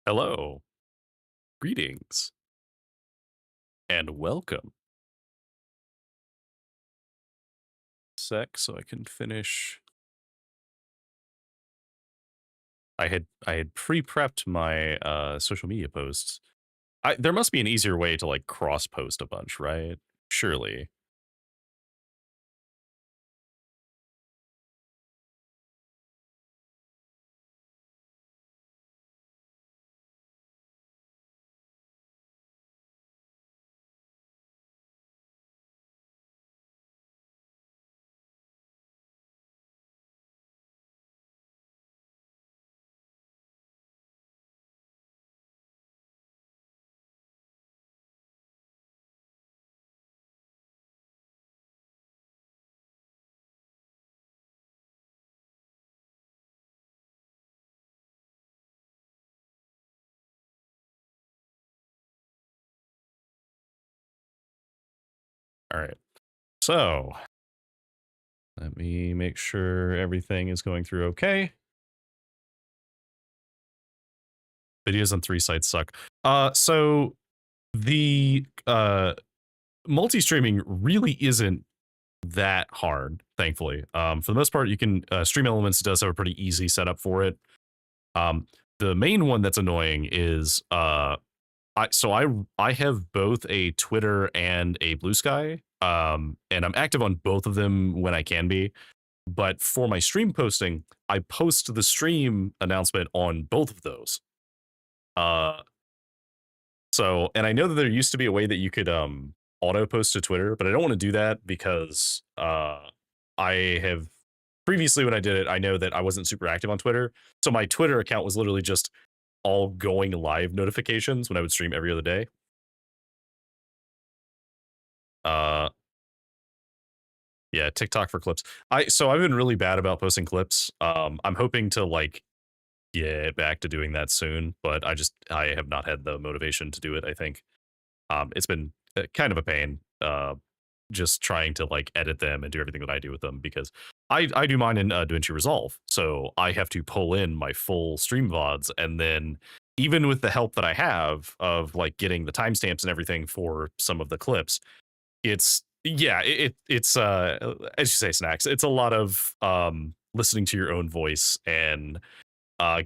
Hello, greetings, and welcome. So I can finish. I had pre-prepped my social media posts. There must be an easier way to like cross post a bunch, right? Surely. All right. So let me make sure everything is going through okay. Videos on 3 sites suck. So the multi-streaming really isn't that hard, thankfully. For the most part, you can Stream Elements does have a pretty easy setup for it. Um, the main one that's annoying is I have both a Twitter and a Blue Sky, and I'm active on both of them when I can be. But for my stream posting, I post the stream announcement on both of those. Uh, and I know that there used to be a way that you could auto post to Twitter, but I don't want to do that because I have previously when I did it, I know that I wasn't super active on Twitter. So my Twitter account was literally just all going live notifications when I would stream every other day. Uh yeah, TikTok for clips. I've been really bad about posting clips. I'm hoping to like get back to doing that soon, but I have not had the motivation to do it, I think. It's been kind of a pain just trying to like edit them and do everything that I do with them because I do mine in DaVinci Resolve, so I have to pull in my full stream VODs, and then even with the help that I have of like getting the timestamps and everything for some of the clips, it's yeah, it's as you say, Snacks. It's a lot of listening to your own voice and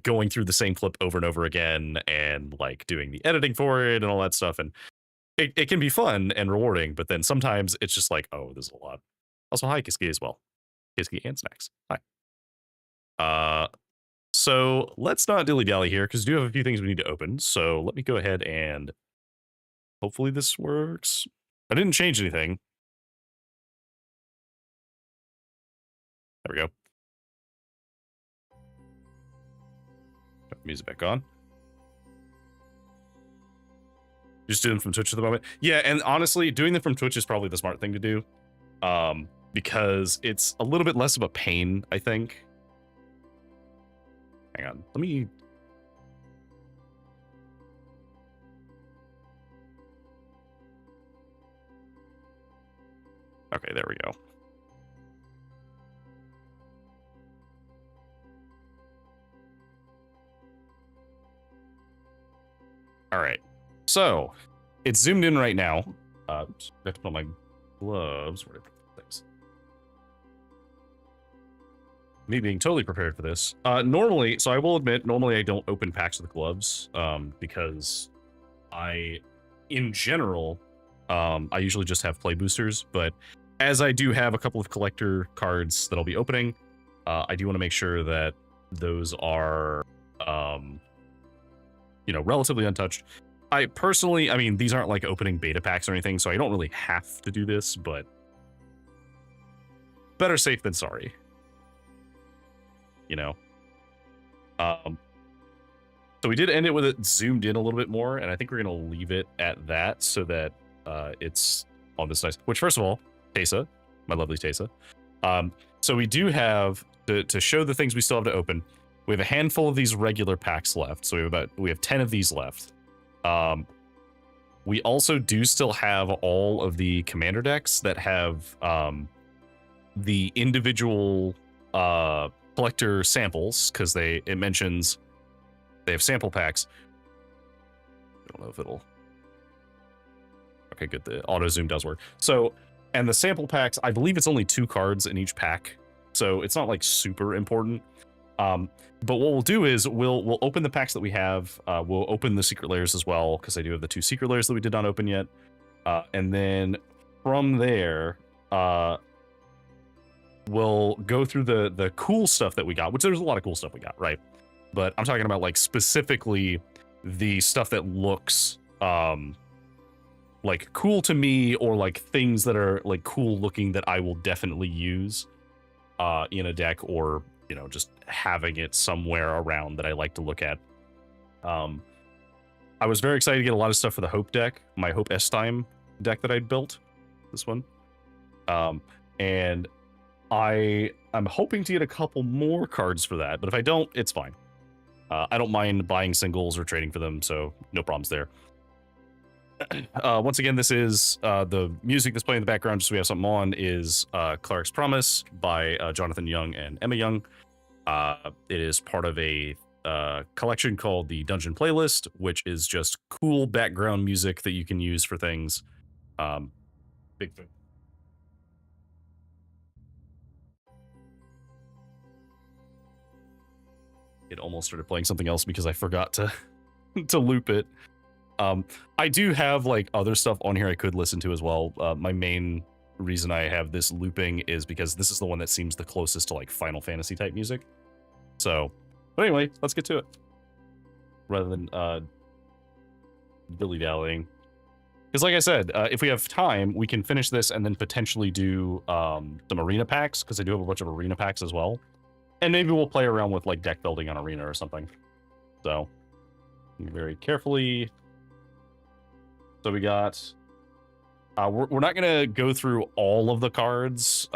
going through the same clip over and over again and like doing the editing for it and all that stuff. And it can be fun and rewarding, but then sometimes it's just like, oh, there's a lot. Also, hi, Kiski as well. Kiski and Snacks. Hi. Uh, so let's not dilly dally here because we do have a few things we need to open. So let me go ahead and hopefully this works. I didn't change anything. There we go. Got the music back on. Just doing them from Twitch at the moment. Yeah, and honestly, doing them from Twitch is probably the smart thing to do. Because it's a little bit less of a pain, I think. Hang on, let me. Okay, there we go. All right, so it's zoomed in right now. I have to put on my gloves. Where things? Me being totally prepared for this. Normally, so I will admit, normally I don't open packs with gloves because in general, I usually just have play boosters. But as I do have a couple of collector cards that I'll be opening, I do want to make sure that those are, relatively untouched. I personally, I mean, these aren't like opening beta packs or anything, so I don't really have to do this, but better safe than sorry. So we did end it with it zoomed in a little bit more, and I think we're going to leave it at that so that it's on this nice, which first of all, Tesa, my lovely Tesa. So we do have to show the things we still have to open. We have a handful of these regular packs left. So we have 10 of these left. We also do still have all of the commander decks that have the individual collector samples, because it mentions they have sample packs. don't know if it'll... Okay, good. The auto zoom does work. So, and the sample packs, I believe it's only 2 cards in each pack. So it's not like super important. But what we'll do is we'll open the packs that we have. We'll open the secret layers as well, because I do have the 2 secret layers that we did not open yet. And then from there, we'll go through the cool stuff that we got, which there's a lot of cool stuff we got, right? But I'm talking about like specifically the stuff that looks like cool to me, or like things that are like cool looking that I will definitely use in a deck, or you know, just having it somewhere around that I like to look at. I was very excited to get a lot of stuff for the Hope deck, my Hope S-Time deck that I built, this one. And I'm hoping to get a couple more cards for that, but if I don't, it's fine. I don't mind buying singles or trading for them, so no problems there. Once again, this is the music that's playing in the background, just so we have something on, is Clark's Promise by Jonathan Young and Emma Young. It is part of a collection called the Dungeon Playlist, which is just cool background music that you can use for things. Big thing. It almost started playing something else because I forgot to to loop it. I do have like other stuff on here I could listen to as well. My main reason I have this looping is because this is the one that seems the closest to like Final Fantasy type music. So, but anyway, let's get to it. Rather than dilly-dallying. Because like I said, if we have time, we can finish this and then potentially do some arena packs, because I do have a bunch of arena packs as well. And maybe we'll play around with like deck building on arena or something. So, very carefully. So we got, we're not going to go through all of the cards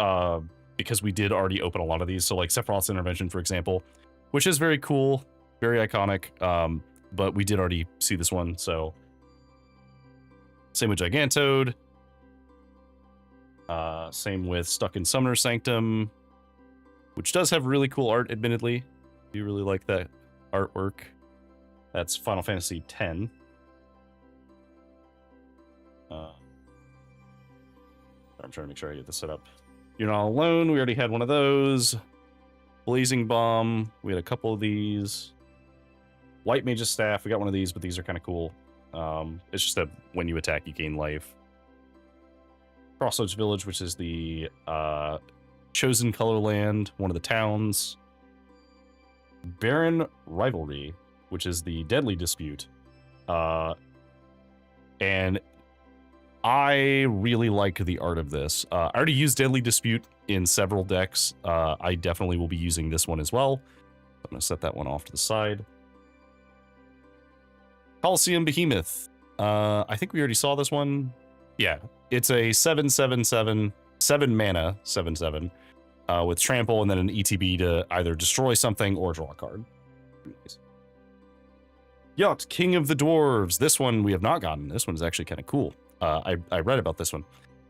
because we did already open a lot of these. So like Sephiroth's Intervention, for example, which is very cool, very iconic, but we did already see this one. So same with Gigantode. Same with Stuck in Summoner's Sanctum, which does have really cool art, admittedly. I do really like that artwork. That's Final Fantasy X. I'm trying to make sure I get this set up. You're Not Alone, we already had one of those. Blazing Bomb, we had a couple of these. White Mage's Staff, we got one of these, but these are kind of cool. It's just that when you attack, you gain life. Crossroads Village, which is the Chosen Color Land, one of the towns. Barren Rivalry, which is the Deadly Dispute. And I really like the art of this. I already used Deadly Dispute in several decks. I definitely will be using this one as well. I'm going to set that one off to the side. Coliseum Behemoth. I think we already saw this one. Yeah, it's a 7/7/7, 7 mana, 7/7, with trample and then an ETB to either destroy something or draw a card. Yacht, King of the Dwarves. This one we have not gotten. This one is actually kind of cool. I read about this one.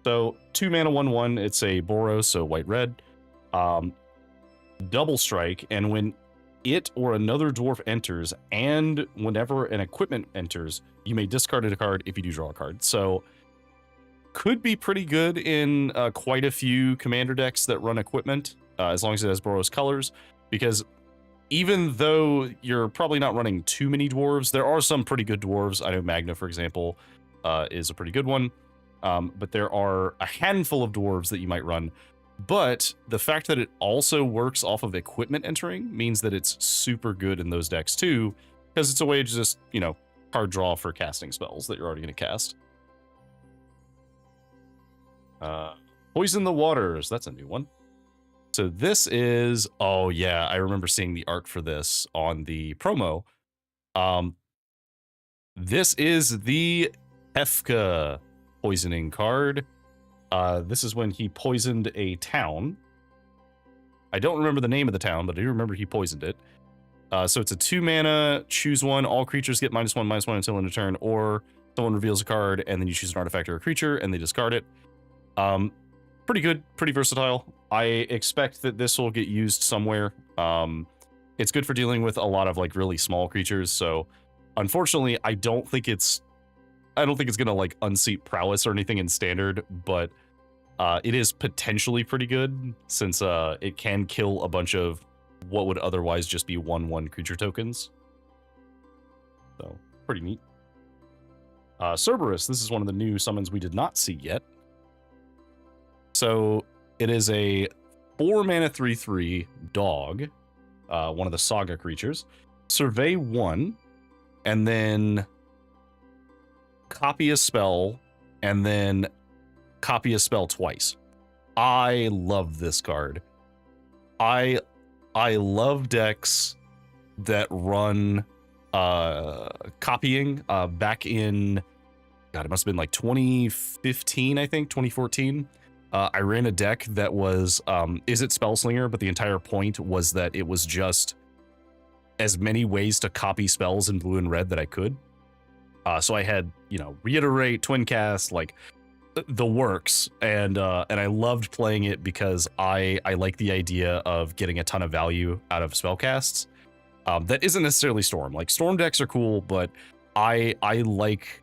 So 2 mana 1/1. It's a Boros, so white-red. Double strike, and when it or another dwarf enters, and whenever an equipment enters, you may discard a card if you do draw a card. So could be pretty good in quite a few commander decks that run equipment, as long as it has Boros colors, because even though you're probably not running too many dwarves, there are some pretty good dwarves. I know Magna, for example, is a pretty good one, but there are a handful of dwarves that you might run. But the fact that it also works off of equipment entering means that it's super good in those decks too, because it's a way to just, you know, card draw for casting spells that you're already going to cast. Poison the Waters, that's a new one. So this is, oh yeah, I remember seeing the art for this on the promo. This is the Hefka poisoning card. This is when he poisoned a town. I don't remember the name of the town, but I do remember he poisoned it. So it's a 2 mana, choose one. All creatures get -1/-1 until end of turn, or someone reveals a card and then you choose an artifact or a creature and they discard it. Pretty good, pretty versatile. I expect that this will get used somewhere. It's good for dealing with a lot of like really small creatures. So Unfortunately, I don't think it's gonna like unseat prowess or anything in standard, but it is potentially pretty good since it can kill a bunch of what would otherwise just be 1/1 creature tokens. So pretty neat. Cerberus, this is one of the new summons we did not see yet. So it is a 4-mana 3/3 dog, one of the saga creatures. Survey 1, and then copy a spell, and then copy a spell twice. I love this card. I love decks that run copying. Back in, God, it must have been like 2015, I think, 2014. I ran a deck that was, is it Spellslinger? But the entire point was that it was just as many ways to copy spells in blue and red that I could. So I had, you know, Reiterate, Twin Cast, like the works, and I loved playing it because I like the idea of getting a ton of value out of spellcasts. That isn't necessarily Storm. Like Storm decks are cool, but I like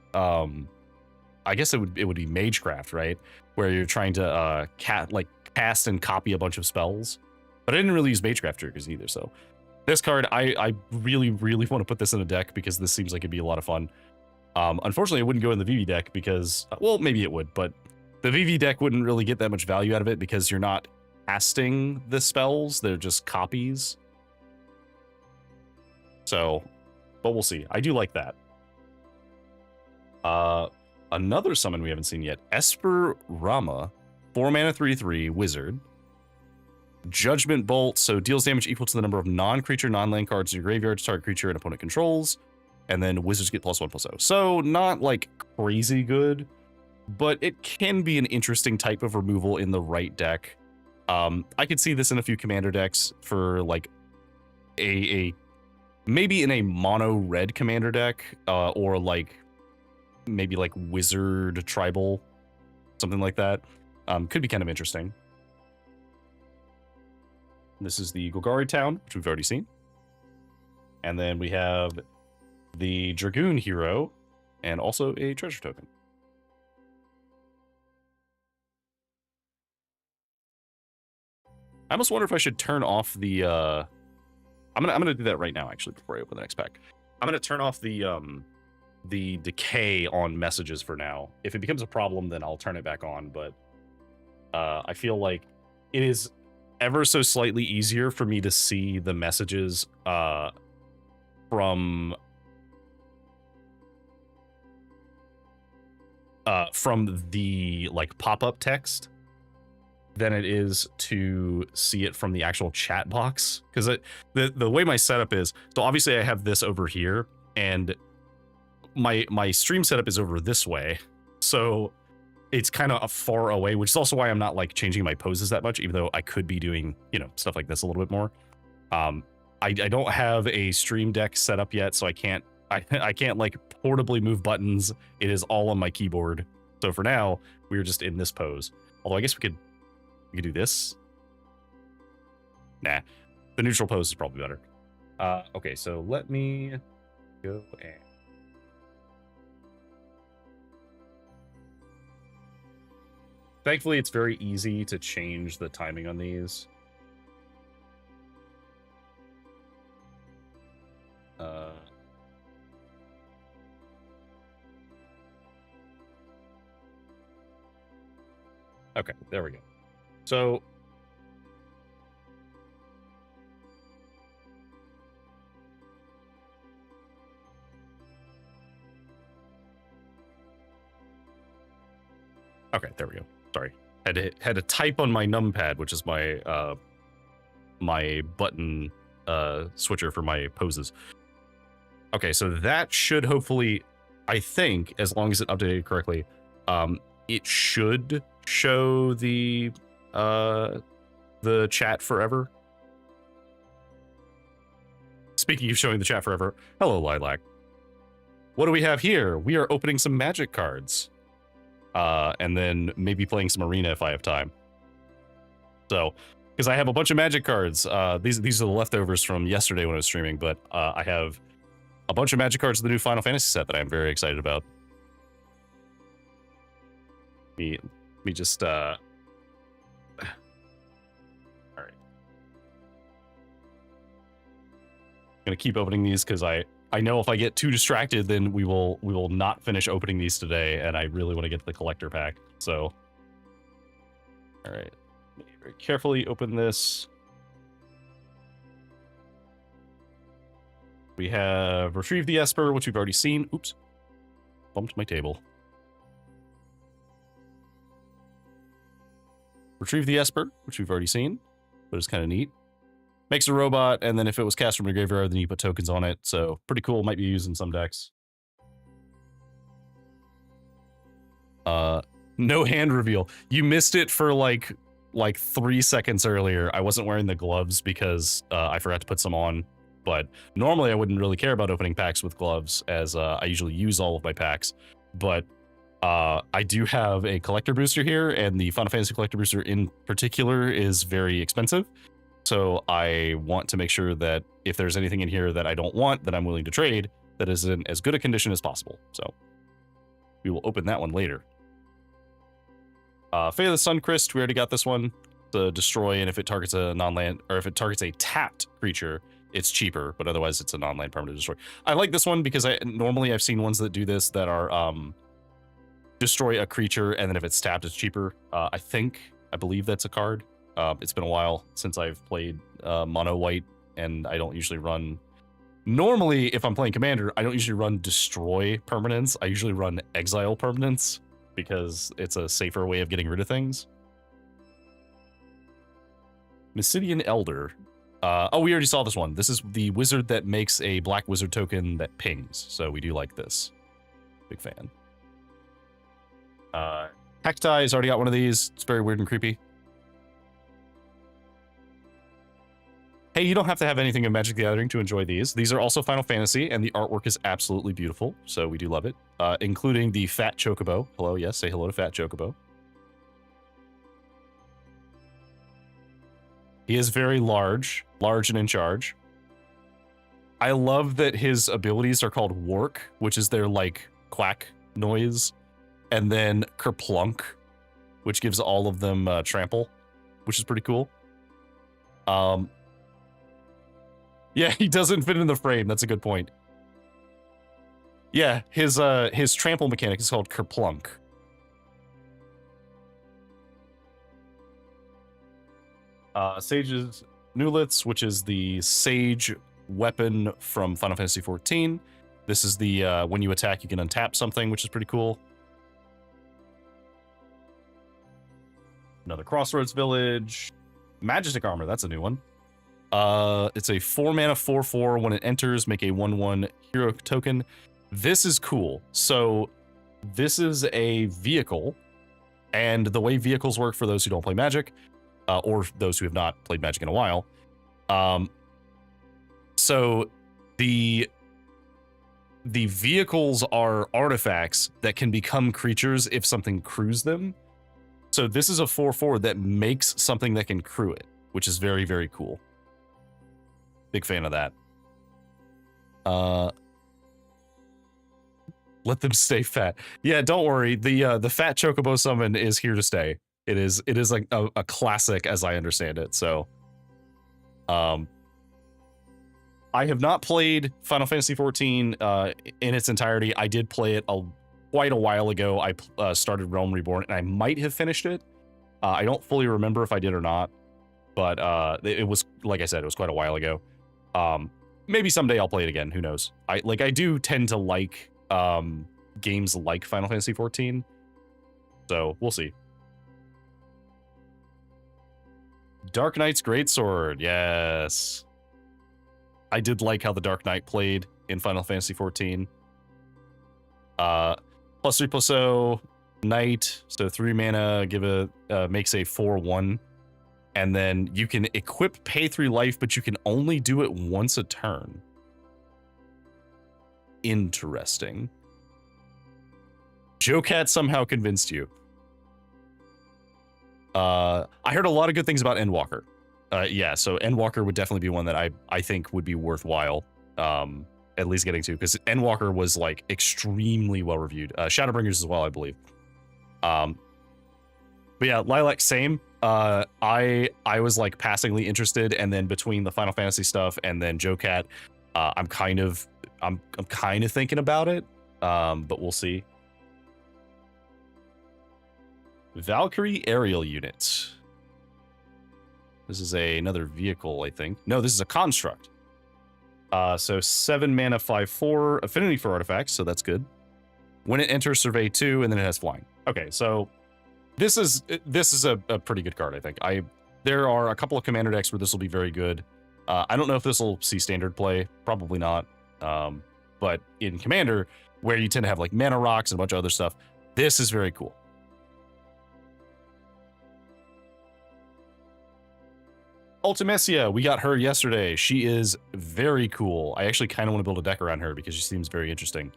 I guess it would be Magecraft, right? Where you're trying to cast and copy a bunch of spells. But I didn't really use Magecraft triggers either. So this card, I really want to put this in a deck because this seems like it'd be a lot of fun. Unfortunately, it wouldn't go in the VV deck because, well, maybe it would, but the VV deck wouldn't really get that much value out of it because you're not casting the spells, they're just copies. So, but we'll see. I do like that. Another summon we haven't seen yet, Esper Rama, 4-mana 3/3 wizard. Judgment Bolt, so deals damage equal to the number of non-creature, non-land cards in your graveyard to target creature and opponent controls. And then wizards get +1/+0. So not like crazy good, but it can be an interesting type of removal in the right deck. I could see this in a few commander decks for like a maybe in a mono red commander deck, or like maybe like wizard tribal, something like that. Could be kind of interesting. This is the Golgari Town, which we've already seen. And then we have the Dragoon Hero, and also a treasure token. I almost wonder if I should turn off the I'm gonna do that right now, actually, before I open the next pack. I'm gonna turn off the decay on messages for now. If it becomes a problem, then I'll turn it back on, but I feel like it is ever so slightly easier for me to see the messages from the like pop-up text than it is to see it from the actual chat box, because the way my setup is, so obviously I have this over here and my stream setup is over this way, so it's kind of far away, which is also why I'm not like changing my poses that much, even though I could be doing, you know, stuff like this a little bit more. I don't have a stream deck set up yet, so I can't like portably move buttons. It is all on my keyboard. So for now, we're just in this pose. Although I guess we could do this. Nah, the neutral pose is probably better. Okay, so let me go and thankfully it's very easy to change the timing on these. Okay, there we go. So okay, there we go. Sorry, had to type on my numpad, which is my my button switcher for my poses. Okay, so that should hopefully, I think, as long as it updated correctly, it should show the chat forever. Speaking of showing the chat forever, hello Lilac. What do we have here? We are opening some Magic cards, and then maybe playing some Arena if I have time. So, because I have a bunch of Magic cards. These are the leftovers from yesterday when I was streaming, but I have a bunch of Magic cards in the new Final Fantasy set that I'm very excited about. Let me just all right. I'm gonna keep opening these because I know if I get too distracted, then we will not finish opening these today, and I really want to get to the collector pack. So, all right, let me very carefully open this. We have Retrieve the Esper, which we've already seen. Oops, bumped my table. Retrieve the Esper, which we've already seen, but it's kind of neat. Makes a robot, and then if it was cast from a graveyard, then you put tokens on it. So pretty cool. Might be used in some decks. No hand reveal. You missed it for like 3 seconds earlier. I wasn't wearing the gloves because I forgot to put some on. But normally I wouldn't really care about opening packs with gloves, as I usually use all of my packs. But I do have a collector booster here, and the Final Fantasy collector booster in particular is very expensive. So I want to make sure that if there's anything in here that I don't want, that I'm willing to trade, that is in as good a condition as possible. So we will open that one later. Fate of the Suncrest, we already got this one. The destroy, and if it targets a non-land, or if it targets a tapped creature, it's cheaper, but otherwise it's a non-land permanent destroy. I like this one because normally I've seen ones that do this that are destroy a creature, and then if it's tapped, it's cheaper. I believe that's a card. It's been a while since I've played mono white, and I don't usually run. Normally, if I'm playing Commander, I don't usually run destroy permanents. I usually run exile permanents because it's a safer way of getting rid of things. Mysidian Elder. Oh, we already saw this one. This is the wizard that makes a black wizard token that pings. So we do like this. Big fan. Hektai already got one of these. It's very weird and creepy. Hey, you don't have to have anything in Magic the Gathering to enjoy these. These are also Final Fantasy, and the artwork is absolutely beautiful, so we do love it. Including the Fat Chocobo. Hello, yes, say hello to Fat Chocobo. He is very large and in charge. I love that his abilities are called Work, which is their, like, quack noise, and then Kerplunk, which gives all of them trample, which is pretty cool. Yeah, he doesn't fit in the frame. That's a good point. Yeah, his trample mechanic is called Kerplunk. Sage's Nulitz, which is the Sage weapon from Final Fantasy XIV. This is the when you attack, you can untap something, which is pretty cool. Another Crossroads Village. Majestic Armor, that's a new one. It's a 4-mana 4/4. When it enters, make a 1/1 hero token. This is cool. So this is a vehicle, and the way vehicles work for those who don't play Magic, or those who have not played Magic in a while. So the vehicles are artifacts that can become creatures if something crews them. So this is a 4/4 that makes something that can crew it, which is very, very cool. Big fan of that. Let them stay fat. Yeah, don't worry. The Fat Chocobo summon is here to stay. It is like a classic as I understand it. So I have not played Final Fantasy XIV in its entirety. I did play it quite a while ago. I started Realm Reborn, and I might have finished it. I don't fully remember if I did or not, but it was, like I said, it was quite a while ago. Maybe someday I'll play it again. Who knows? I do tend to like games like Final Fantasy XIV, so we'll see. Dark Knight's Greatsword, yes. I did like how the Dark Knight played in Final Fantasy XIV. +3/+0 Knight, so 3 mana, makes a 4/1. And then you can equip pay 3 life, but you can only do it once a turn. Interesting. Joe Cat somehow convinced you. I heard a lot of good things about Endwalker. Yeah, so Endwalker would definitely be one that I think would be worthwhile. at least getting to, because Endwalker was like extremely well reviewed. Shadowbringers as well, I believe. But yeah, Lilac, same. I was like passingly interested, and then between the Final Fantasy stuff and then Joe-Cat, I'm kind of thinking about it. But we'll see. Valkyrie aerial unit. This is another vehicle, I think. No, this is a construct. So 7 mana, 5/4 affinity for artifacts, so that's good. When it enters, survey 2, and then it has flying. Okay, so this is a pretty good card, I think. There are a couple of commander decks where this will be very good. I don't know if this will see standard play, probably not. But in commander, where you tend to have like mana rocks and a bunch of other stuff, this is very cool. Ultimecia, we got her yesterday. She is very cool. I actually kind of want to build a deck around her because she seems very interesting.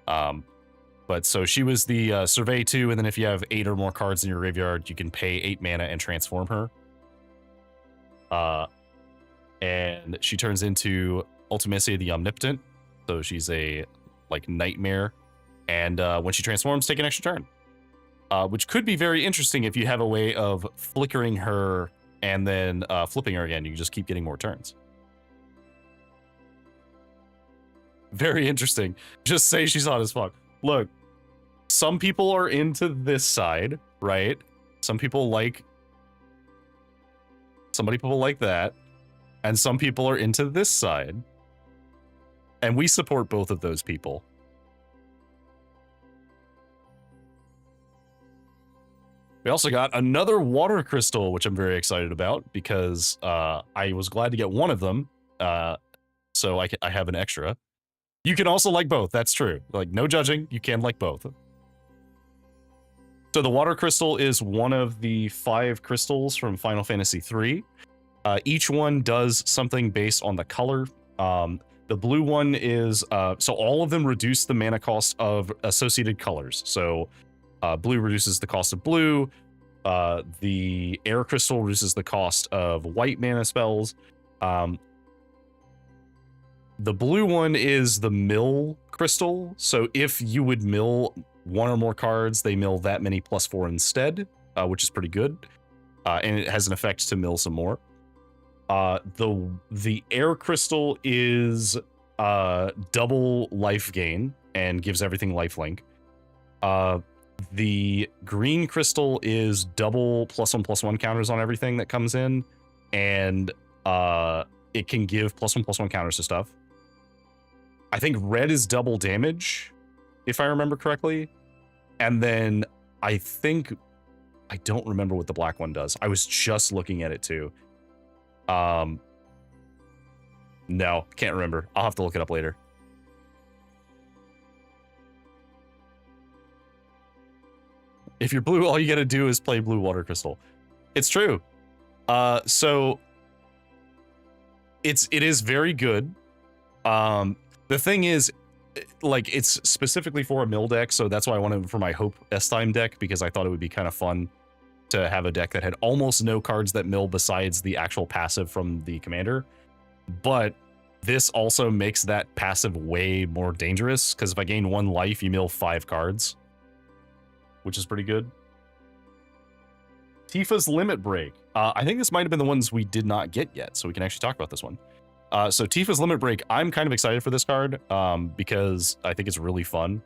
But so she was the survey 2, and then if you have 8 or more cards in your graveyard, you can pay 8 mana and transform her. And she turns into Ultimecia the Omnipotent. So she's a like nightmare. And when she transforms, take an extra turn. Which could be very interesting if you have a way of flickering her and then flipping her again. You can just keep getting more turns. Very interesting. Just say she's hot as fuck. Look, some people are into this side, right? Some people like that. And some people are into this side. And we support both of those people. We also got another water crystal, which I'm very excited about because I was glad to get one of them. So I have an extra. You can also like both. That's true. Like, no judging. You can like both. So the water crystal is one of the 5 crystals from Final Fantasy III. Each one does something based on the color. The blue one is, so all of them reduce the mana cost of associated colors. So blue reduces the cost of blue. The air crystal reduces the cost of white mana spells. The blue one is the mill crystal. So if you would mill 1 or more cards, they mill that many +4 instead, which is pretty good. And it has an effect to mill some more. The air crystal is double life gain and gives everything lifelink. The green crystal is double +1/+1 counters on everything that comes in, and it can give +1/+1 counters to stuff. I think red is double damage, if I remember correctly. And then I don't remember what the black one does. I was just looking at it too. No, can't remember. I'll have to look it up later. If you're blue, all you gotta do is play blue water crystal. It's true. So it is very good. The thing is, like, it's specifically for a mill deck, so that's why I wanted it for my Hope S-Time deck, because I thought it would be kind of fun to have a deck that had almost no cards that mill besides the actual passive from the commander. But this also makes that passive way more dangerous, because if I gain 1 life, you mill 5 cards, which is pretty good. Tifa's Limit Break. I think this might have been the ones we did not get yet, so we can actually talk about this one. So Tifa's Limit Break, I'm kind of excited for this card because I think it's really fun.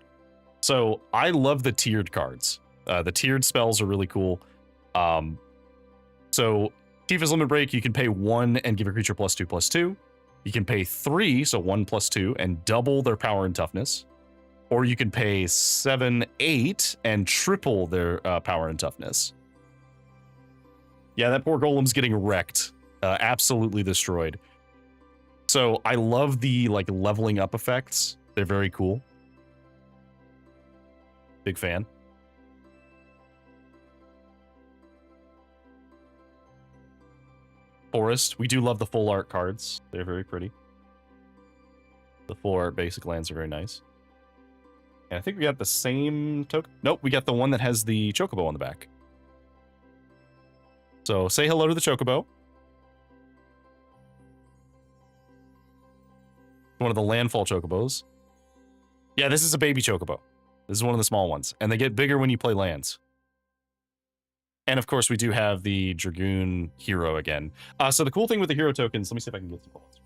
So I love the tiered cards. The tiered spells are really cool. So Tifa's Limit Break, you can pay 1 and give a creature +2/+2. You can pay 3, so 1 +2, and double their power and toughness. Or you can pay 7, 8, and triple their power and toughness. Yeah, that poor golem's getting wrecked. Absolutely destroyed. So I love the like leveling up effects. They're very cool. Big fan. Forest. We do love the full art cards. They're very pretty. The full art basic lands are very nice. And I think we got the same token. Nope, we got the one that has the chocobo on the back. So say hello to the chocobo. one of the landfall chocobos. Yeah, this is a baby chocobo. This is one of the small ones, and they get bigger when you play lands. And of course, we do have the Dragoon hero again. So the cool thing with the hero tokens, let me see if I can get some bullets.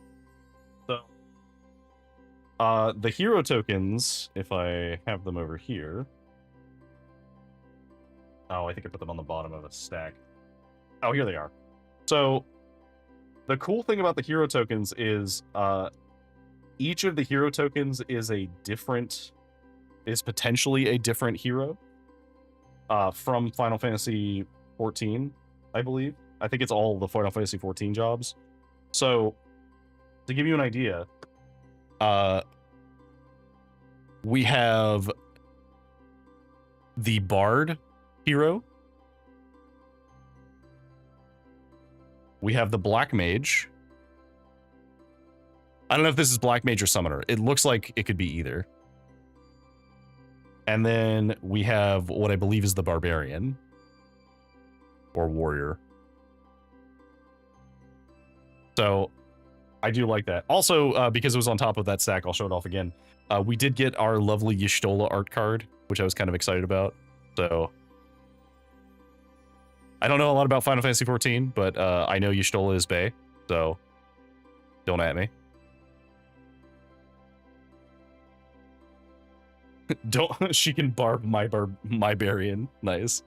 So, the hero tokens, if I have them over here. Oh, I think I put them on the bottom of a stack. Oh, here they are. So, the cool thing about the hero tokens is each of the hero tokens is potentially a different hero. From Final Fantasy 14, I believe. I think it's all the Final Fantasy 14 jobs. So, to give you an idea, we have the Bard hero. We have the Black Mage. I don't know if this is Black Mage or Summoner. It looks like it could be either. And then we have what I believe is the Barbarian. Or Warrior. So, I do like that. Also, because it was on top of that stack, I'll show it off again. We did get our lovely Y'shtola art card, which I was kind of excited about. So, I don't know a lot about Final Fantasy 14, but I know Y'shtola is Bae. So, don't at me. She can barb my Barbarian. Nice.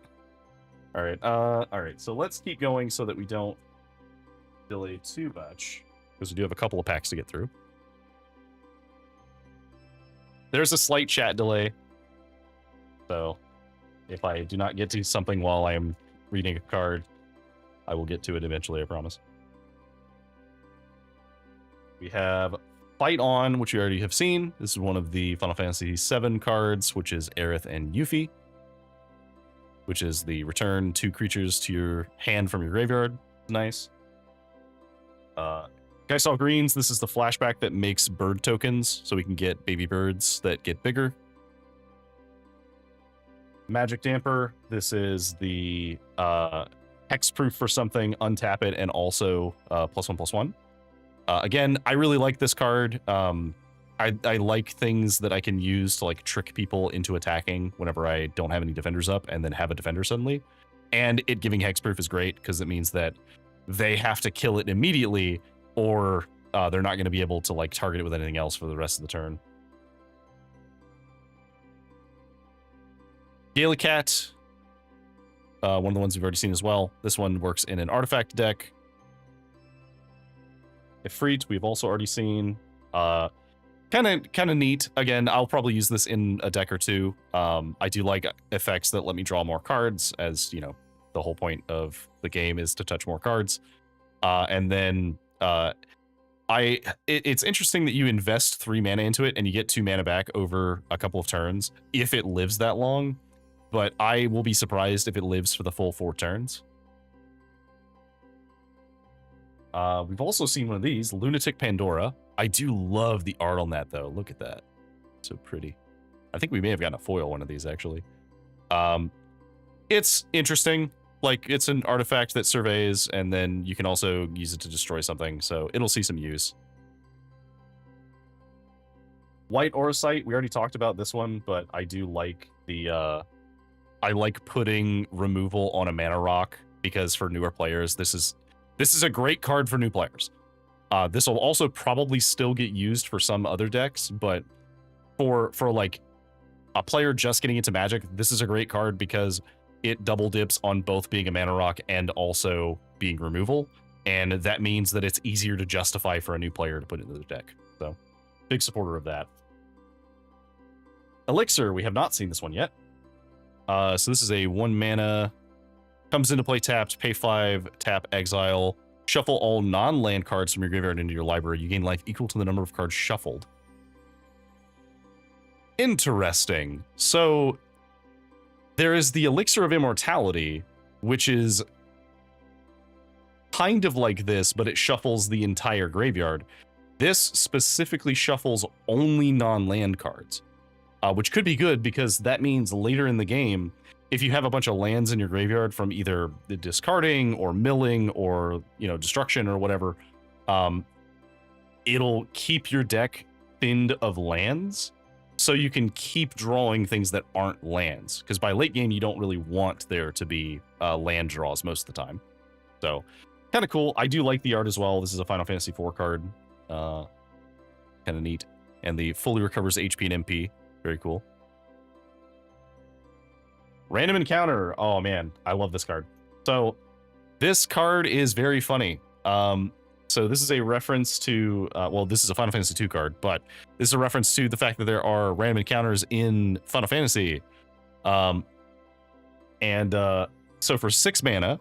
All right. So let's keep going so that we don't delay too much, because we do have a couple of packs to get through. There's a slight chat delay, so if I do not get to something while I am reading a card, I will get to it eventually, I promise. We have Fight On, which you already have seen. This is one of the Final Fantasy VII cards, which is Aerith and Yuffie, which is the return 2 creatures to your hand from your graveyard. Nice. Geistall Greens, this is the flashback that makes bird tokens, so we can get baby birds that get bigger. Magic Damper, this is the hexproof for something, untap it, and also +1/+1. Again, I really like this card. I like things that I can use to like trick people into attacking whenever I don't have any defenders up and then have a defender suddenly. And it giving hexproof is great because it means that they have to kill it immediately, or they're not going to be able to like target it with anything else for the rest of the turn. Galicat, one of the ones we've already seen as well. This one works in an artifact deck. Ifrit, we've also already seen. Kind of neat. Again, I'll probably use this in a deck or two. I do like effects that let me draw more cards, as you know, the whole point of the game is to touch more cards. And then it's interesting that you invest 3 mana into it and you get 2 mana back over a couple of turns if it lives that long. But I will be surprised if it lives for the full 4 turns. We've also seen one of these, Lunatic Pandora. I do love the art on that, though. Look at that. So pretty. I think we may have gotten a foil one of these, actually. It's interesting. Like, it's an artifact that surveys, and then you can also use it to destroy something, so it'll see some use. White Auracite, we already talked about this one, but I do like the... I like putting removal on a mana rock, because for newer players, this is a great card for new players. This will also probably still get used for some other decks, but for like a player just getting into Magic, this is a great card because it double dips on both being a mana rock and also being removal, and that means that it's easier to justify for a new player to put into the deck. So, big supporter of that. Elixir, we have not seen this one yet. So this is a 1 mana, comes into play tapped, pay 5, tap, exile, shuffle all non-land cards from your graveyard into your library. You gain life equal to the number of cards shuffled. Interesting. So there is the Elixir of Immortality, which is kind of like this, but it shuffles the entire graveyard. This specifically shuffles only non-land cards, which could be good because that means later in the game, if you have a bunch of lands in your graveyard from either the discarding or milling or, you know, destruction or whatever, it'll keep your deck thinned of lands, so you can keep drawing things that aren't lands. Because by late game, you don't really want there to be land draws most of the time. So, kind of cool. I do like the art as well. This is a Final Fantasy IV card. Kind of neat. And the fully recovers HP and MP. Very cool. Random Encounter. Oh, man. I love this card. So, this card is very funny. So this is a reference to, well, this is a Final Fantasy II card, but this is a reference to the fact that there are random encounters in Final Fantasy. So for 6 mana,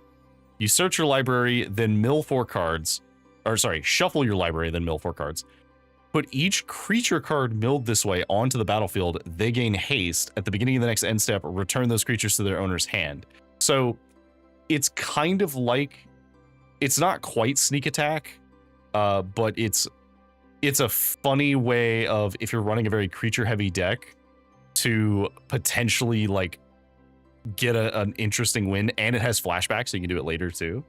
you search your library, then mill 4 cards, or sorry, shuffle your library, then mill 4 cards. Put each creature card milled this way onto the battlefield. They gain haste. At the beginning of the next end step, return those creatures to their owner's hand. So it's kind of like, it's not quite sneak attack, but it's a funny way of, if you're running a very creature heavy deck, to potentially like get an interesting win, and it has flashbacks, so you can do it later too.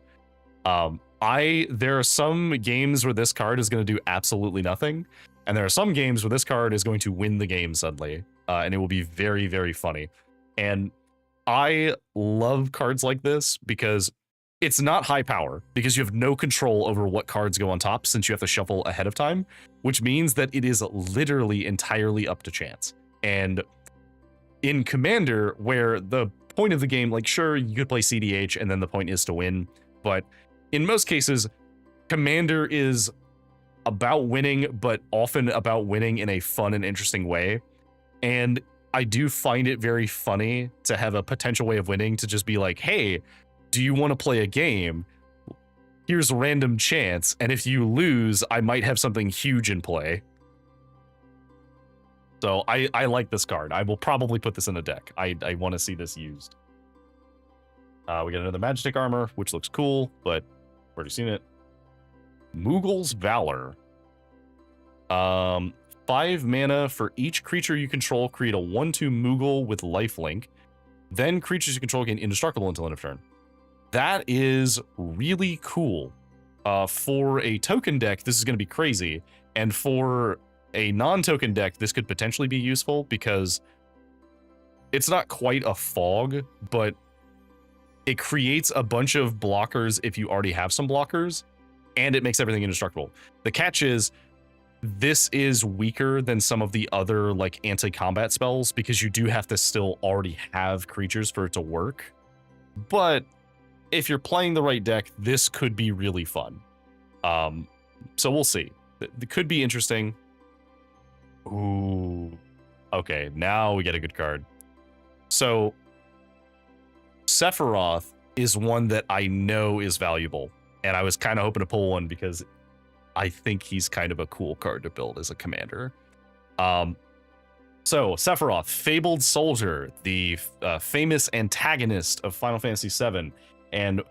There are some games where this card is going to do absolutely nothing, and there are some games where this card is going to win the game suddenly, and it will be very, very funny. And I love cards like this because it's not high power, because you have no control over what cards go on top since you have to shuffle ahead of time, which means that it is literally entirely up to chance. And in Commander, where the point of the game, like, sure, you could play CDH and then the point is to win, but in most cases, Commander is about winning, but often about winning in a fun and interesting way. And I do find it very funny to have a potential way of winning to just be like, hey, do you want to play a game? Here's a random chance, and if you lose, I might have something huge in play. So I like this card. I will probably put this in a deck. I want to see this used. We got another Magic armor, which looks cool, but I've already seen it. Moogle's Valor. 5 mana for each creature you control. Create a 1/2 Moogle with lifelink. Then creatures you control gain indestructible until end of turn. That is really cool. For a token deck, this is going to be crazy. And for a non-token deck, this could potentially be useful because it's not quite a fog, but it creates a bunch of blockers if you already have some blockers, and it makes everything indestructible. The catch is, this is weaker than some of the other like anti-combat spells because you do have to still already have creatures for it to work. But if you're playing the right deck, this could be really fun. So we'll see. It could be interesting. Ooh. Okay, now we get a good card. So Sephiroth is one that I know is valuable, and I was kind of hoping to pull one because I think he's kind of a cool card to build as a commander. So Sephiroth, Fabled Soldier, the famous antagonist of Final Fantasy VII, and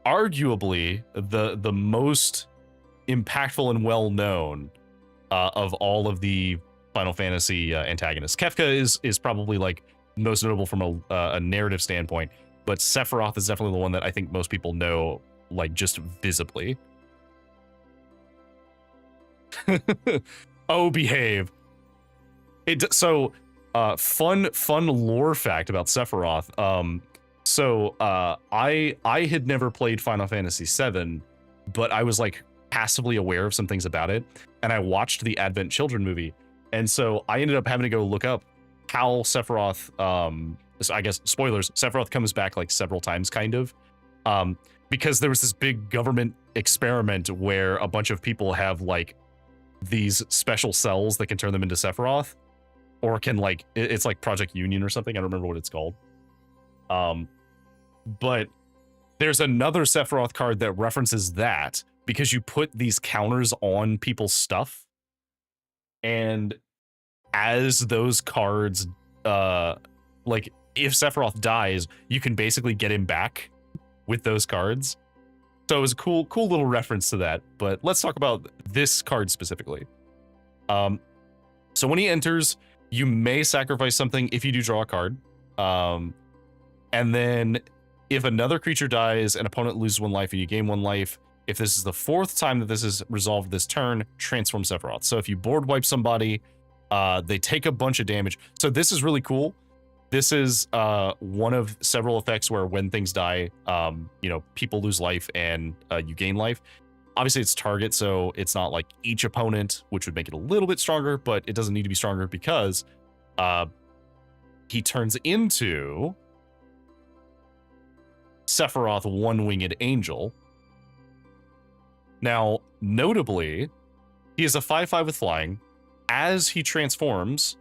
arguably the most impactful and well-known of all of the Final Fantasy antagonists. Kefka is probably like most notable from a narrative standpoint, but Sephiroth is definitely the one that I think most people know, like, just visibly. Oh, behave. Fun lore fact about Sephiroth. I had never played Final Fantasy VII, but I was like passively aware of some things about it, and I watched the Advent Children movie, and so I ended up having to go look up how Sephiroth, I guess spoilers, Sephiroth comes back like several times, kind of, because there was this big government experiment where a bunch of people have like these special cells that can turn them into Sephiroth, or can like, it's like Project Union or something, I don't remember what it's called. But there's another Sephiroth card that references that, because you put these counters on people's stuff, and as those cards, like if Sephiroth dies, you can basically get him back with those cards. So it was a cool little reference to that. But let's talk about this card specifically. So when he enters, you may sacrifice something if you do draw a card. And then if another creature dies, an opponent loses 1 life and you gain 1 life, If this is the 4th time that this is resolved this turn, transform Sephiroth. So if you board wipe somebody, they take a bunch of damage. So this is really cool. This is one of several effects where when things die, you know, people lose life and you gain life. Obviously, it's target, so it's not like each opponent, which would make it a little bit stronger, but it doesn't need to be stronger because he turns into Sephiroth One-Winged Angel. Now, notably, he is a 5/5 with flying. As he transforms,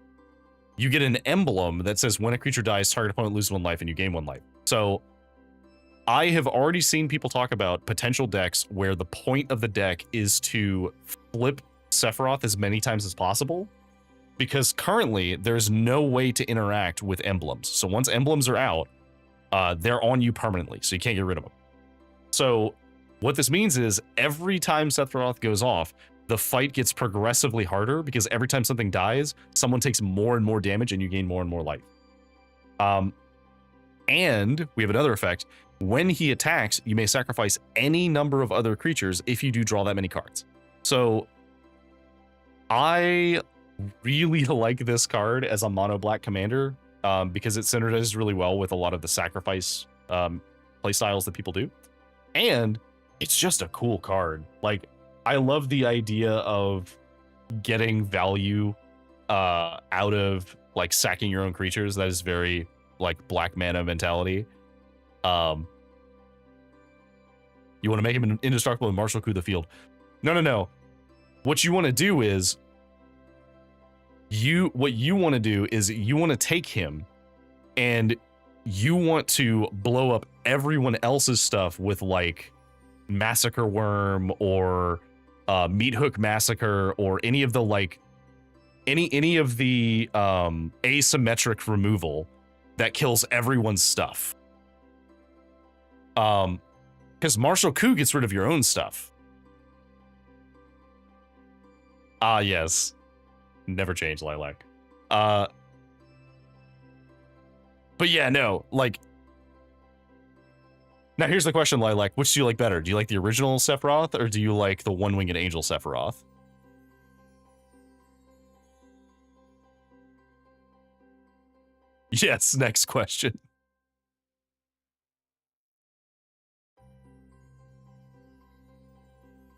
you get an emblem that says when a creature dies, target opponent loses 1 life and you gain 1 life. So I have already seen people talk about potential decks where the point of the deck is to flip Sephiroth as many times as possible, because currently there's no way to interact with emblems. So once emblems are out, they're on you permanently, so you can't get rid of them. So what this means is every time Sephiroth goes off, the fight gets progressively harder because every time something dies, someone takes more and more damage and you gain more and more life. And we have another effect. When he attacks, you may sacrifice any number of other creatures if you do draw that many cards. So I really like this card as a mono black commander because it synergizes really well with a lot of the sacrifice play styles that people do. And it's just a cool card. Like, I love the idea of getting value out of like sacking your own creatures. That is very like black mana mentality. You want to make him indestructible and martial coup the field. No. What you want to do is you want to take him and you want to blow up everyone else's stuff with like Massacre Worm or Meat Hook Massacre or any of the like any of the asymmetric removal that kills everyone's stuff. Because Martial Coup gets rid of your own stuff. Ah, yes. Never change, Lilac. But yeah, no, like... Now here's the question, Lilac. Which do you like better? Do you like the original Sephiroth, or do you like the One-Winged Angel Sephiroth? Yes, next question.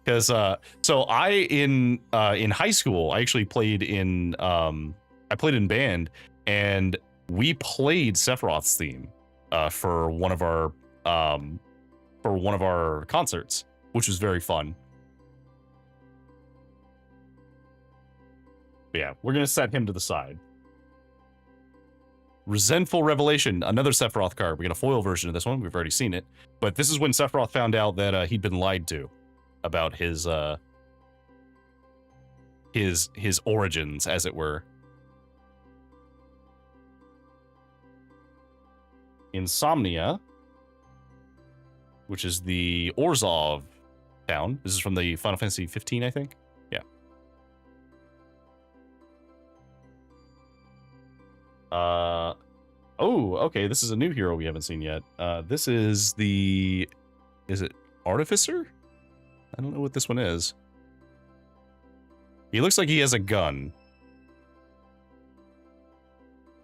Because so in high school I actually played in band, and we played Sephiroth's theme for one of our concerts, which was very fun. But yeah, we're gonna set him to the side. Resentful Revelation, another Sephiroth card. We got a foil version of this one. We've already seen it, but this is when Sephiroth found out that he'd been lied to about his origins, as it were. Insomnia, which is the Orzhov town. This is from the Final Fantasy 15, I think. Yeah. Oh, okay. This is a new hero we haven't seen yet. This is the... Is it Artificer? I don't know what this one is. He looks like he has a gun.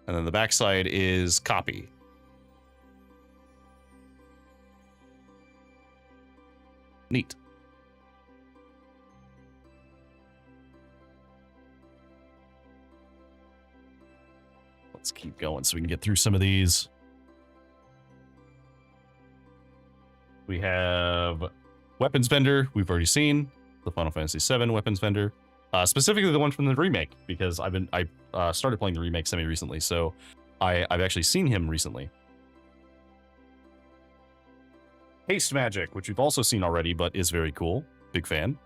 And then the backside is copy. Neat. Let's keep going so we can get through some of these. We have Weapons Vendor, we've already seen. The Final Fantasy VII Weapons Vendor. Specifically the one from the remake, because I started playing the remake semi-recently, so I've actually seen him recently. Haste Magic, which we've also seen already, but is very cool. Big fan.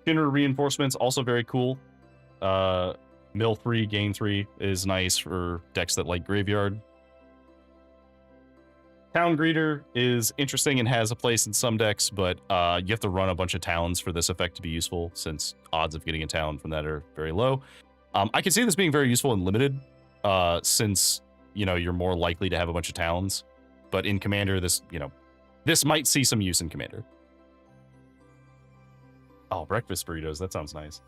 Shinra Reinforcements, also very cool. Mill 3, Gain 3 is nice for decks that like Graveyard. Town Greeter is interesting and has a place in some decks, but you have to run a bunch of towns for this effect to be useful, since odds of getting a town from that are very low. I can see this being very useful in Limited, since, you know, you're more likely to have a bunch of towns. but in Commander, this, you know, this might see some use in Commander. Oh, breakfast burritos. That sounds nice.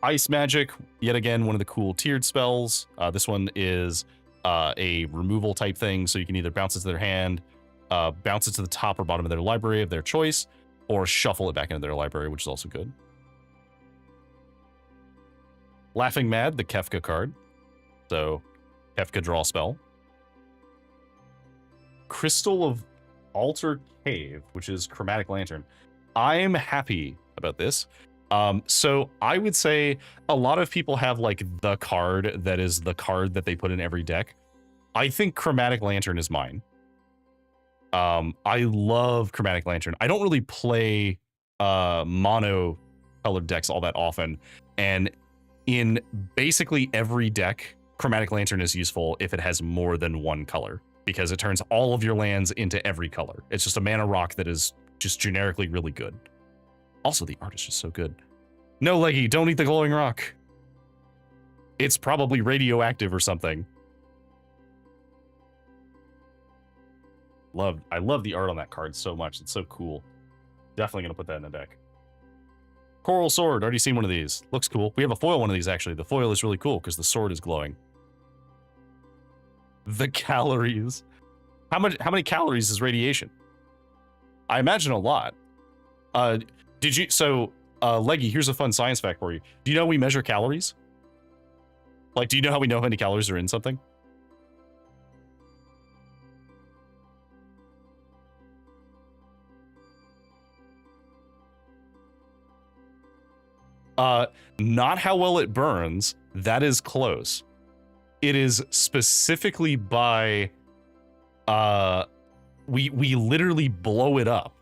Ice Magic, yet again, one of the cool tiered spells. This one is a removal type thing, so you can either bounce it to their hand, bounce it to the top or bottom of their library of their choice, or shuffle it back into their library, which is also good. Laughing Mad, the Kefka card. So, Kefka draw spell. Crystal of Altar Cave, which is Chromatic Lantern. I'm happy about this. So I would say a lot of people have like the card that is the card that they put in every deck. I think Chromatic Lantern is mine. I love Chromatic Lantern. I don't really play mono colored decks all that often, and in basically every deck, Chromatic Lantern is useful if it has more than one color, because it turns all of your lands into every color. It's just a mana rock that is just generically really good. Also, the art is just so good. No, Leggy, don't eat the glowing rock. It's probably radioactive or something. I love the art on that card so much. It's so cool. Definitely gonna put that in the deck. Coral Sword, already seen one of these. Looks cool. We have a foil one of these, actually. The foil is really cool because the sword is glowing. The calories. How many calories is radiation? I imagine a lot. Leggy, here's a fun science fact for you. Do you know we measure calories? Like, do you know how we know how many calories are in something? Not how well it burns. That is close. It is specifically by, we literally blow it up.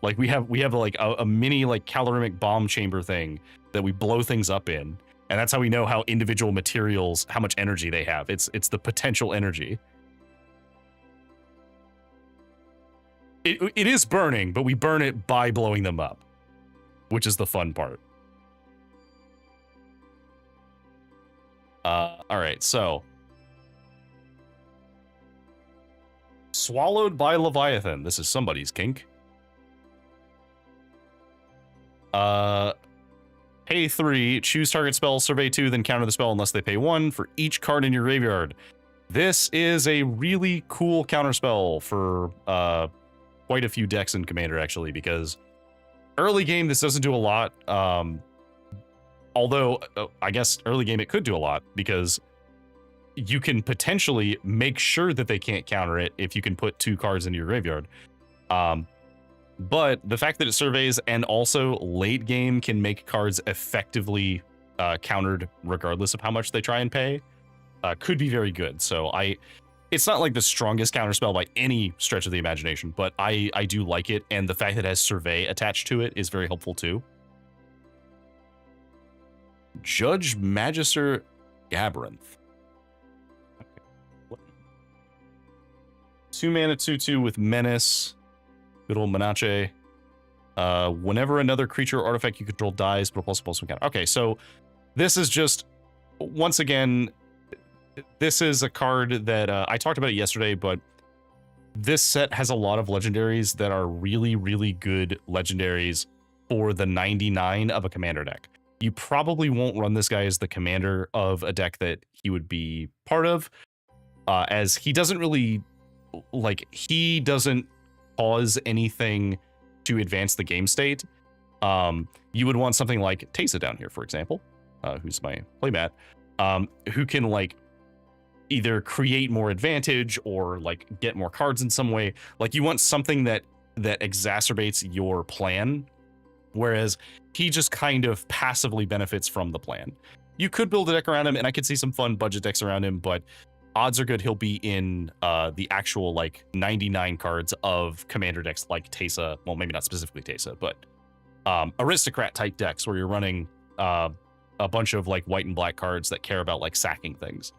Like we have like a mini like calorimic bomb chamber thing that we blow things up in, and that's how we know how individual materials, how much energy they have. It's the potential energy. It is burning, but we burn it by blowing them up, which is the fun part. All right, so Swallowed by Leviathan. This is somebody's kink. Pay 3, choose target spell, survey 2, then counter the spell unless they pay 1 for each card in your graveyard. This is a really cool counter spell for quite a few decks in Commander, actually, because early game this doesn't do a lot. Although I guess early game it could do a lot, because you can potentially make sure that they can't counter it if you can put 2 cards into your graveyard. But the fact that it surveys and also late game can make cards effectively countered regardless of how much they try and pay could be very good. So it's not like the strongest counter spell by any stretch of the imagination, but I do like it, and the fact that it has survey attached to it is very helpful too. Judge Magister Gabrynth. Okay. 2 mana 2/2 with Menace. Good old Menace. Whenever another creature or artifact you control dies, put a +1/+1 counter. Okay, so this is just, once again, this is a card that I talked about it yesterday, but this set has a lot of legendaries that are really, really good legendaries for the 99 of a commander deck. You probably won't run this guy as the commander of a deck that he would be part of, as he doesn't really, like, he doesn't cause anything to advance the game state. You would want something like Teysa down here, for example, who's my playmat, who can, like, either create more advantage or, like, get more cards in some way. Like, you want something that exacerbates your plan, whereas he just kind of passively benefits from the plan. You could build a deck around him, and I could see some fun budget decks around him, but odds are good he'll be in the actual, like, 99 cards of commander decks like Teysa. Well, maybe not specifically Teysa, but aristocrat type decks where you're running a bunch of, like, white and black cards that care about, like, sacking things.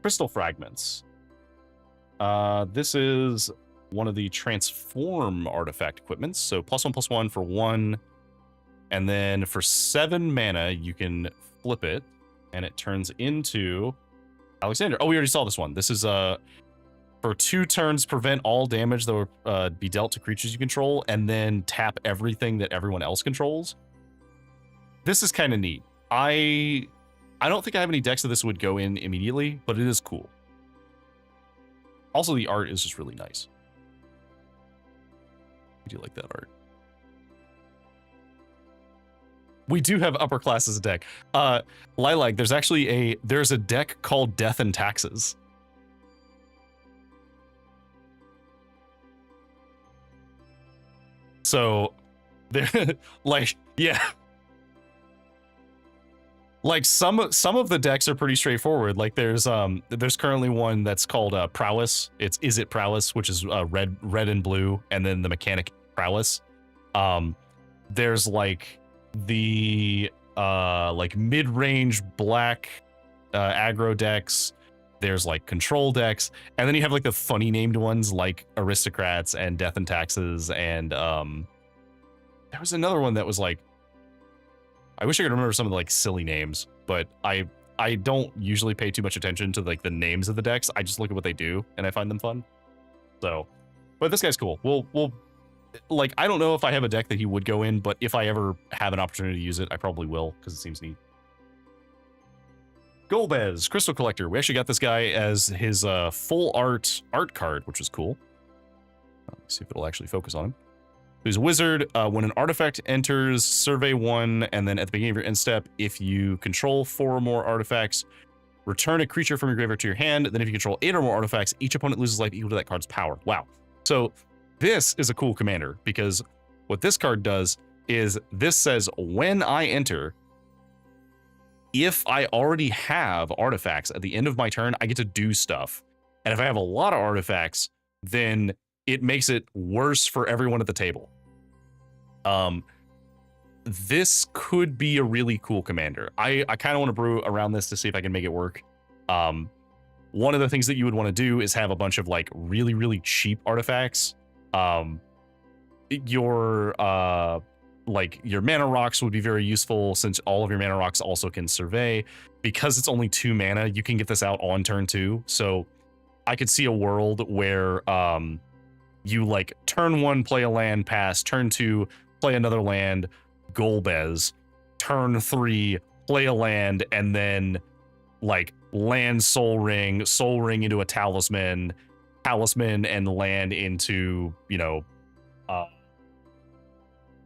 Crystal Fragments. This is one of the transform artifact equipments. So +1/+1 for 1, and then for 7 mana you can flip it, and it turns into Alexander. Oh, we already saw this one. This is for 2 turns, prevent all damage that would be dealt to creatures you control, and then tap everything that everyone else controls. This is kind of neat. I don't think I have any decks that this would go in immediately, but it is cool. Also, the art is just really nice. I do like that art. We do have upper class as a deck. Lilac, there's actually there's a deck called Death and Taxes. So they're like, yeah. Like some of the decks are pretty straightforward. Like there's currently one that's called Prowess. It's Is It Prowess, which is red and blue, and then the mechanic Prowess. There's like the like mid-range black aggro decks. There's like control decks, and then you have like the funny named ones like Aristocrats and Death and Taxes, and there was another one that was like, I wish I could remember some of the like silly names, but I don't usually pay too much attention to like the names of the decks. I just look at what they do and I find them fun. So, but this guy's cool. We'll like, I don't know if I have a deck that he would go in, but if I ever have an opportunity to use it, I probably will, because it seems neat. Golbez, Crystal Collector. We actually got this guy as his full art card, which was cool. Let's see if it'll actually focus on him. He's a wizard. When an artifact enters, survey 1, and then at the beginning of your end step, if you control 4 or more artifacts, return a creature from your graveyard to your hand. Then if you control 8 or more artifacts, each opponent loses life equal to that card's power. Wow. So this is a cool commander, because what this card does is this says, when I enter, if I already have artifacts at the end of my turn, I get to do stuff. And if I have a lot of artifacts, then it makes it worse for everyone at the table. This could be a really cool commander. I kind of want to brew around this to see if I can make it work. One of the things that you would want to do is have a bunch of like really, really cheap artifacts. Your mana rocks would be very useful, since all of your mana rocks also can survey. Because it's only 2 mana, you can get this out on turn 2. So I could see a world where you like turn 1 play a land, pass, turn 2 play another land, Golbez, turn 3 play a land, and then like land Soul Ring into a Talisman and land into, you know,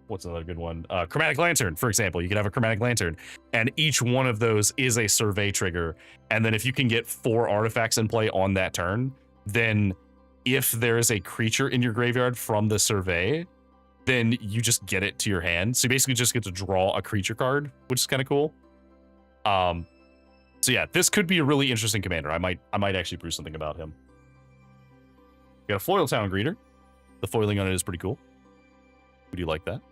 what's another good one? Chromatic Lantern, for example. You could have a Chromatic Lantern, and each one of those is a survey trigger. And then if you can get 4 artifacts in play on that turn, then if there is a creature in your graveyard from the survey, then you just get it to your hand. So you basically just get to draw a creature card, which is kind of cool. So yeah, this could be a really interesting commander. I might actually brew something about him. We got a Foil Town Greeter. The foiling on it is pretty cool. Would you like that?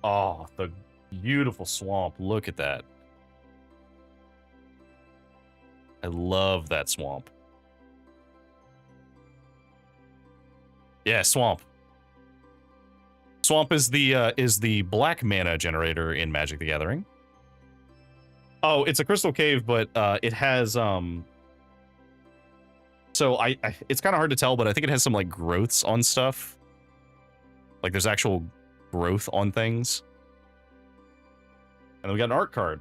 Oh, the beautiful swamp. Look at that. I love that swamp. Yeah, swamp. Swamp is the black mana generator in Magic the Gathering. Oh, it's a crystal cave, but it has so I it's kind of hard to tell, but I think it has some like growths on stuff. Like there's actual growth on things. And then we got an art card.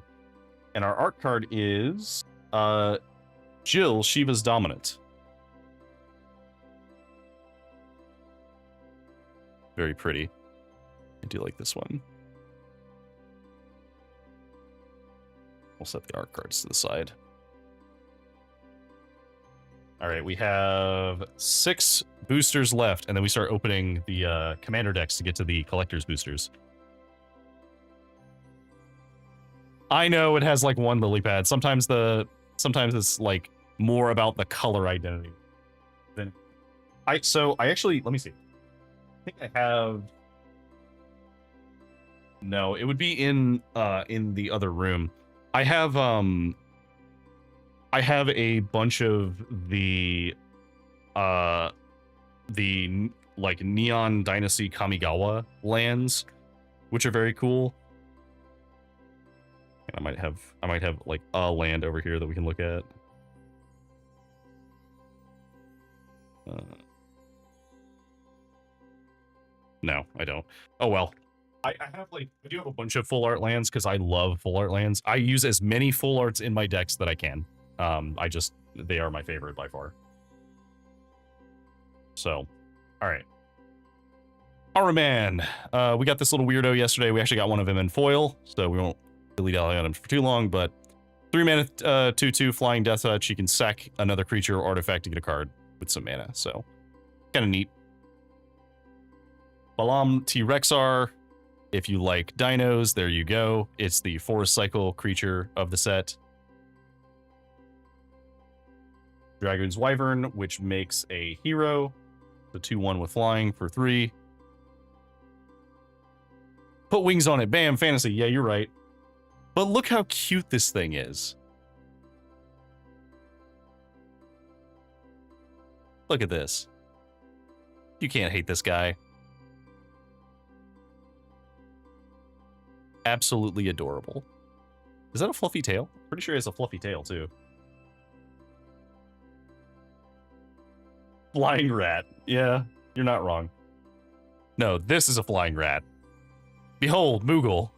And our art card is Jill, Shiva's Dominant. Very pretty. I do like this one. We'll set the art cards to the side. All right, we have 6 boosters left, and then we start opening the commander decks to get to the collector's boosters. I know it has like 1 lily pad. Sometimes it's like more about the color identity than I actually, let me see. I think I have, no, it would be in the other room. I have a bunch of the like Neon Dynasty Kamigawa lands, which are very cool. I might have like a land over here that we can look at. No, I don't. Oh well. I do have a bunch of full art lands because I love full art lands. I use as many full arts in my decks that I can. They are my favorite by far. So, all right. Our man, we got this little weirdo yesterday. We actually got one of him in foil, so we won't really dally on him for too long, but 3 mana, 2/2 flying death touch. You can sack another creature or artifact to get a card with some mana, so kind of neat. Balam T-Rexar. If you like dinos, there you go. It's the Forest Cycle creature of the set. Dragon's Wyvern, which makes a hero. The 2/1 with flying for 3. Put wings on it. Bam, fantasy. Yeah, you're right. But look how cute this thing is. Look at this. You can't hate this guy. Absolutely adorable. Is that a fluffy tail? Pretty sure he has a fluffy tail, too. Flying rat. Yeah, you're not wrong. No, this is a flying rat. Behold, Moogle.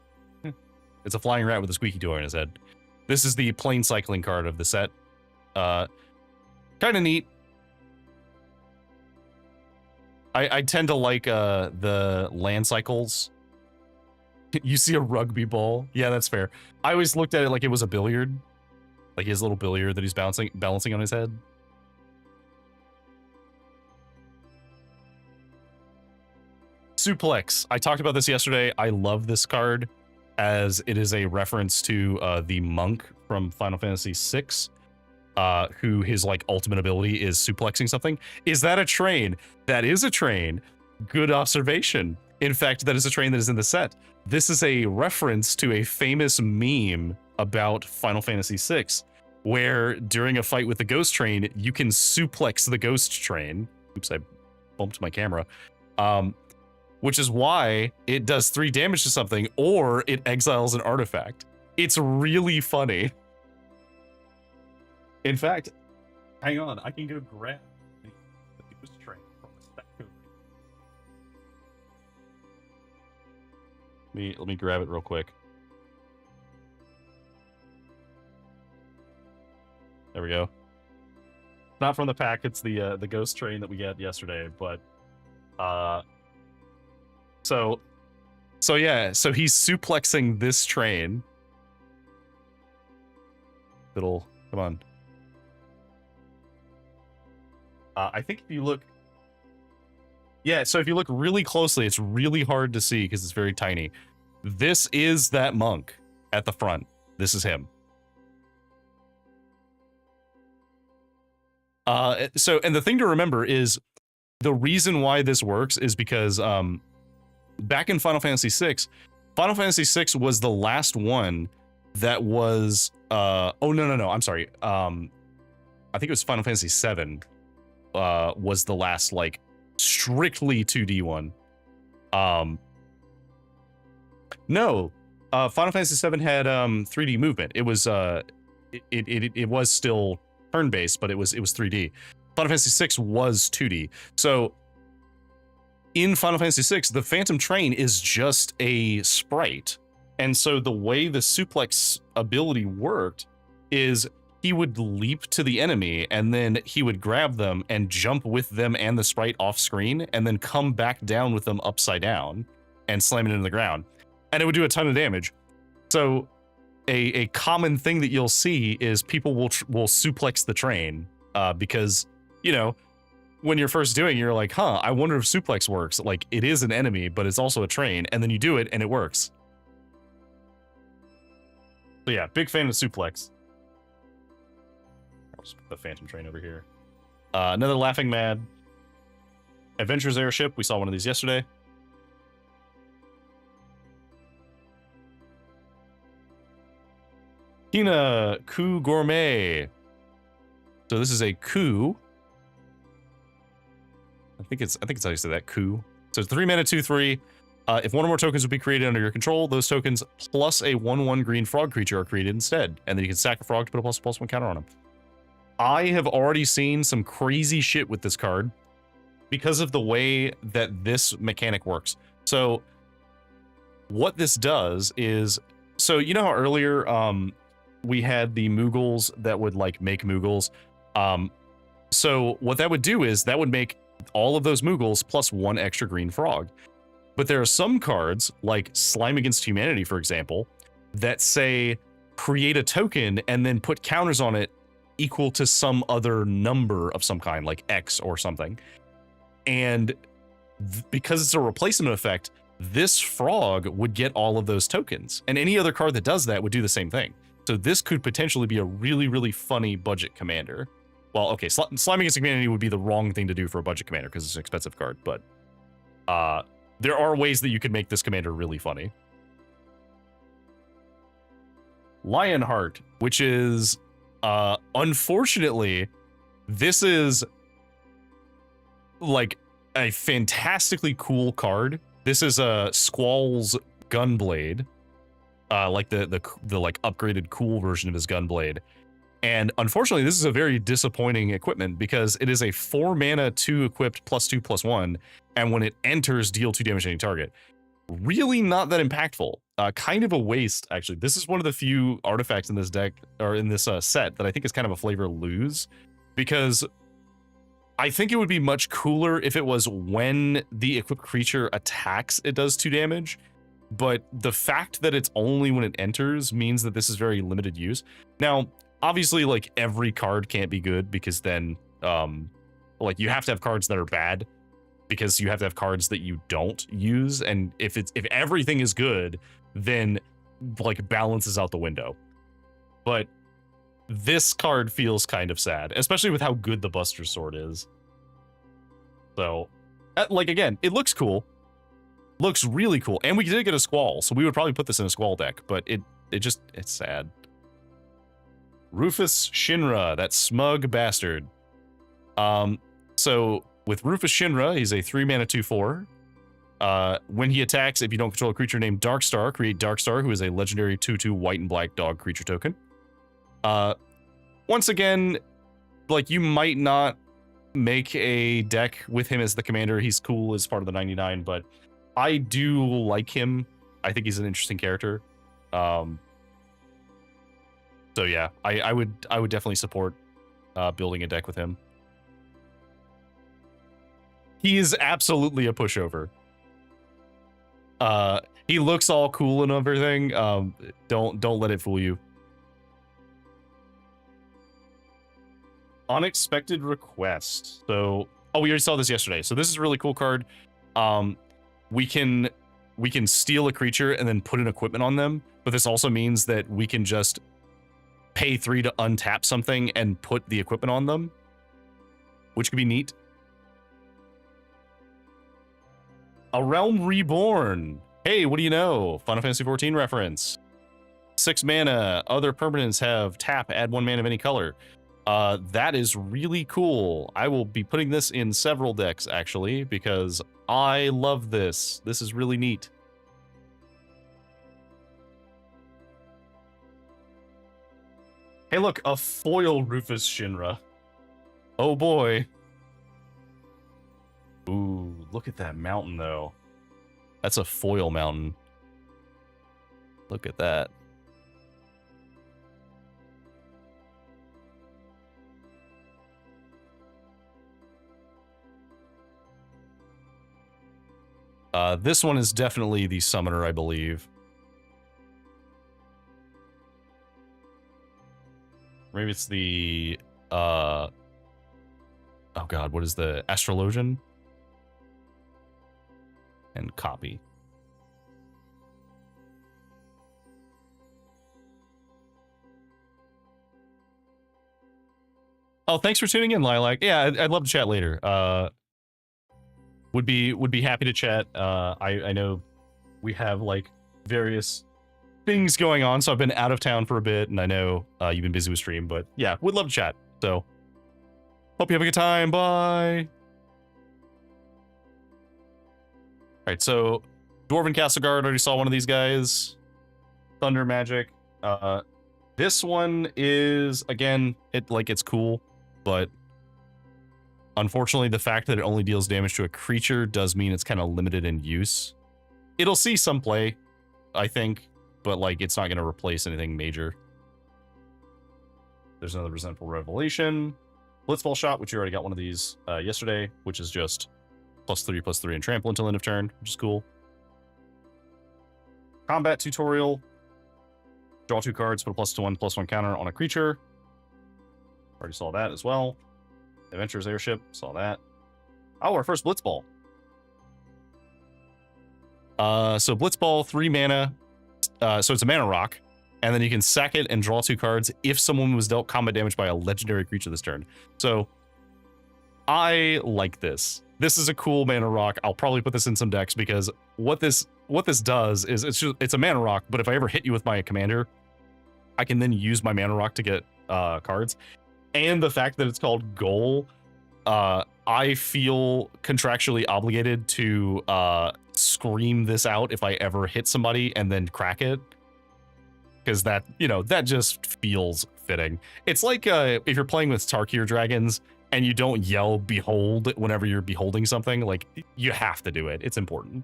It's a flying rat with a squeaky toy on his head. This is the plane cycling card of the set. Kind of neat. I tend to like the land cycles. You see a rugby ball? Yeah, that's fair. I always looked at it like it was a billiard. Like his little billiard that he's balancing on his head. Suplex. I talked about this yesterday. I love this card as it is a reference to the monk from Final Fantasy VI, who his like ultimate ability is suplexing something. Is that a train? That is a train. Good observation. In fact, that is a train that is in the set. This is a reference to a famous meme about Final Fantasy VI, where during a fight with the ghost train, you can suplex the ghost train. Oops, I bumped my camera. Which is why it does 3 damage to something, or it exiles an artifact. It's really funny. In fact, hang on, I can go grab the ghost train from the spectrum. Let me grab it real quick. There we go. Not from the pack, it's the ghost train that we got yesterday, but So yeah, so he's suplexing this train. Come on. I think if you look, yeah, so if you look really closely, it's really hard to see because it's very tiny. This is that monk at the front. This is him. So, and the thing to remember is the reason why this works is because, back in Final Fantasy VI, Final Fantasy VI was the last one that was, oh, no, I'm sorry. I think it was Final Fantasy VII, was the last, like, strictly 2D one. No, Final Fantasy VII had, 3D movement. It was, it was still turn-based, but it was 3D. Final Fantasy VI was 2D. So, in Final Fantasy VI, the Phantom Train is just a sprite. And so the way the suplex ability worked is he would leap to the enemy and then he would grab them and jump with them and the sprite off screen and then come back down with them upside down and slam it into the ground. And it would do a ton of damage. So a common thing that you'll see is people will suplex the train because, you know, when you're first doing it, you're like, huh, I wonder if suplex works. Like, it is an enemy, but it's also a train. And then you do it, and it works. So yeah, big fan of suplex. I'll just put the Phantom Train over here. Another Laughing Mad. Adventurers Airship. We saw one of these yesterday. Tina Coup Gourmet. So this is a coup. I think it's how you say that, coup. So it's 3 mana, 2/3. If one or more tokens would be created under your control, those tokens plus a 1/1 green frog creature are created instead, and then you can sack a frog to put a +1/+1 counter on them. I have already seen some crazy shit with this card because of the way that this mechanic works. So what this does is, so you know how earlier we had the Moogles that would like make Moogles. So what that would do is that would make all of those Moogles plus 1 extra green frog. But there are some cards, like Slime Against Humanity, for example, that say create a token and then put counters on it equal to some other number of some kind, like X or something. And because it's a replacement effect, this frog would get all of those tokens. And any other card that does that would do the same thing. So this could potentially be a really, really funny budget commander. Well, okay, Slime Against Humanity would be the wrong thing to do for a budget commander because it's an expensive card, but there are ways that you could make this commander really funny. Lionheart, which is, unfortunately, this is like a fantastically cool card. This is a Squall's Gunblade, like the like upgraded cool version of his Gunblade. And unfortunately, this is a very disappointing equipment because it is a 4 mana 2 equipped +2/+1, and when it enters, deal 2 damage to any target. Really not that impactful. Kind of a waste, actually. This is one of the few artifacts in this deck, or in this set, that I think is kind of a flavor lose, because I think it would be much cooler if it was when the equipped creature attacks, it does 2 damage. But the fact that it's only when it enters means that this is very limited use. Now, obviously, like, every card can't be good because then, like, you have to have cards that are bad because you have to have cards that you don't use. And if everything is good, then, like, balance is out the window. But this card feels kind of sad, especially with how good the Buster Sword is. So, like, again, it looks cool. Looks really cool. And we did get a Squall, so we would probably put this in a Squall deck, but it's sad. Rufus Shinra, that smug bastard. So with Rufus Shinra, he's a 3 mana 2/4. When he attacks, if you don't control a creature named Darkstar, create Darkstar, who is a legendary 2/2 white and black dog creature token. Once again, like, you might not make a deck with him as the commander. He's cool as part of the 99, but I do like him. I think he's an interesting character. So yeah, I would definitely support building a deck with him. He is absolutely a pushover. He looks all cool and everything. Don't let it fool you. Unexpected Request. So, oh, we already saw this yesterday. So this is a really cool card. We can steal a creature and then put an equipment on them, but this also means that we can just pay 3 to untap something and put the equipment on them, which could be neat. A Realm Reborn. Hey, what do you know? Final Fantasy XIV reference. 6 mana. Other permanents have tap, add 1 mana of any color. That is really cool. I will be putting this in several decks, actually, because I love this. This is really neat. Hey, look, a foil Rufus Shinra. Oh boy. Ooh, look at that mountain, though. That's a foil mountain. Look at that. This one is definitely the summoner, I believe. Maybe it's the, oh god, what is the Astrologian? And copy. Oh, thanks for tuning in, Lilac. Yeah, I'd love to chat later. Would be happy to chat. I know we have, like, various things going on, so I've been out of town for a bit, and I know you've been busy with stream, but yeah, would love to chat. So, hope you have a good time. Bye. All right, so Dwarven Castle Guard, already saw one of these guys. Thunder Magic. This one is, again, it's cool, but unfortunately the fact that it only deals damage to a creature does mean it's kind of limited in use. It'll see some play, I think, but like it's not going to replace anything major. There's another Resentful Revelation. Blitzball Shot, which you already got one of these yesterday, which is just +3/+3 and trample until end of turn, which is cool. Combat Tutorial. Draw 2 cards, put a +1/+1 counter on a creature. Already saw that as well. Adventurer's Airship, saw that. Oh, our first Blitzball. So Blitzball, 3 mana. So it's a mana rock. And then you can sack it and draw 2 cards if someone was dealt combat damage by a legendary creature this turn. So I like this. This is a cool mana rock. I'll probably put this in some decks because what this does is it's a mana rock, but if I ever hit you with my commander, I can then use my mana rock to get cards. And the fact that it's called Goal, I feel contractually obligated to scream this out if I ever hit somebody and then crack it. Because that, that just feels fitting. It's like if you're playing with Tarkir dragons and you don't yell behold whenever you're beholding something, like you have to do it. It's important.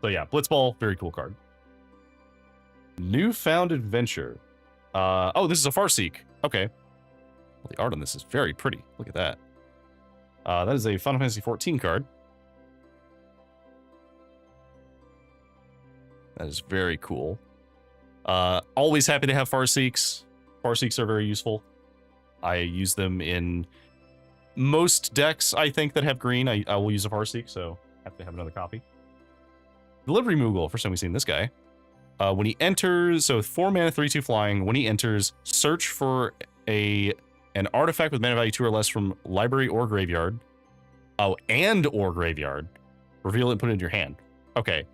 So yeah, Blitzball, very cool card. Newfound Adventure. Oh, this is a Farseek. Okay. Well, the art on this is very pretty. Look at that. That is a Final Fantasy 14 card. That is very cool. Always happy to have Farseeks. Farseeks are very useful. I use them in most decks, I think, that have green. I will use a Farseek, so I have to have another copy. Delivery Moogle. First time we've seen this guy. When he enters, so 4 mana, 3/2 flying. When he enters, search for an artifact with mana value 2 or less from library or graveyard. Oh, or graveyard. Reveal it and put it in your hand. Okay.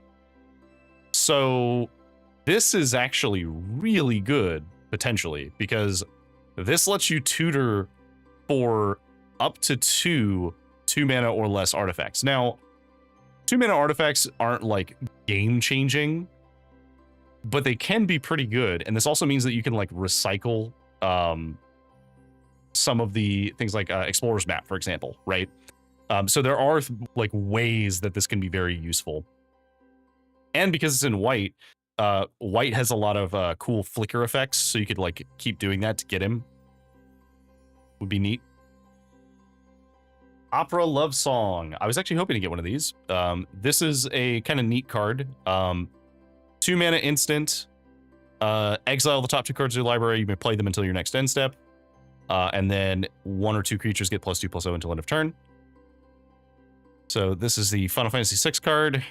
So this is actually really good, potentially, because this lets you tutor for up to 2 mana or less artifacts. Now, 2 mana artifacts aren't like game changing, but they can be pretty good. And this also means that you can like recycle some of the things like Explorer's Map, for example, right? So there are like ways that this can be very useful. And because it's in white, white has a lot of cool flicker effects, so you could like keep doing that to get him. Would be neat. Opera Love Song. I was actually hoping to get one of these. This is a kind of neat card. 2 mana instant. Exile the top 2 cards of your library. You may play them until your next end step. And then 1 or 2 creatures get +2/+0 until end of turn. So this is the Final Fantasy VI card.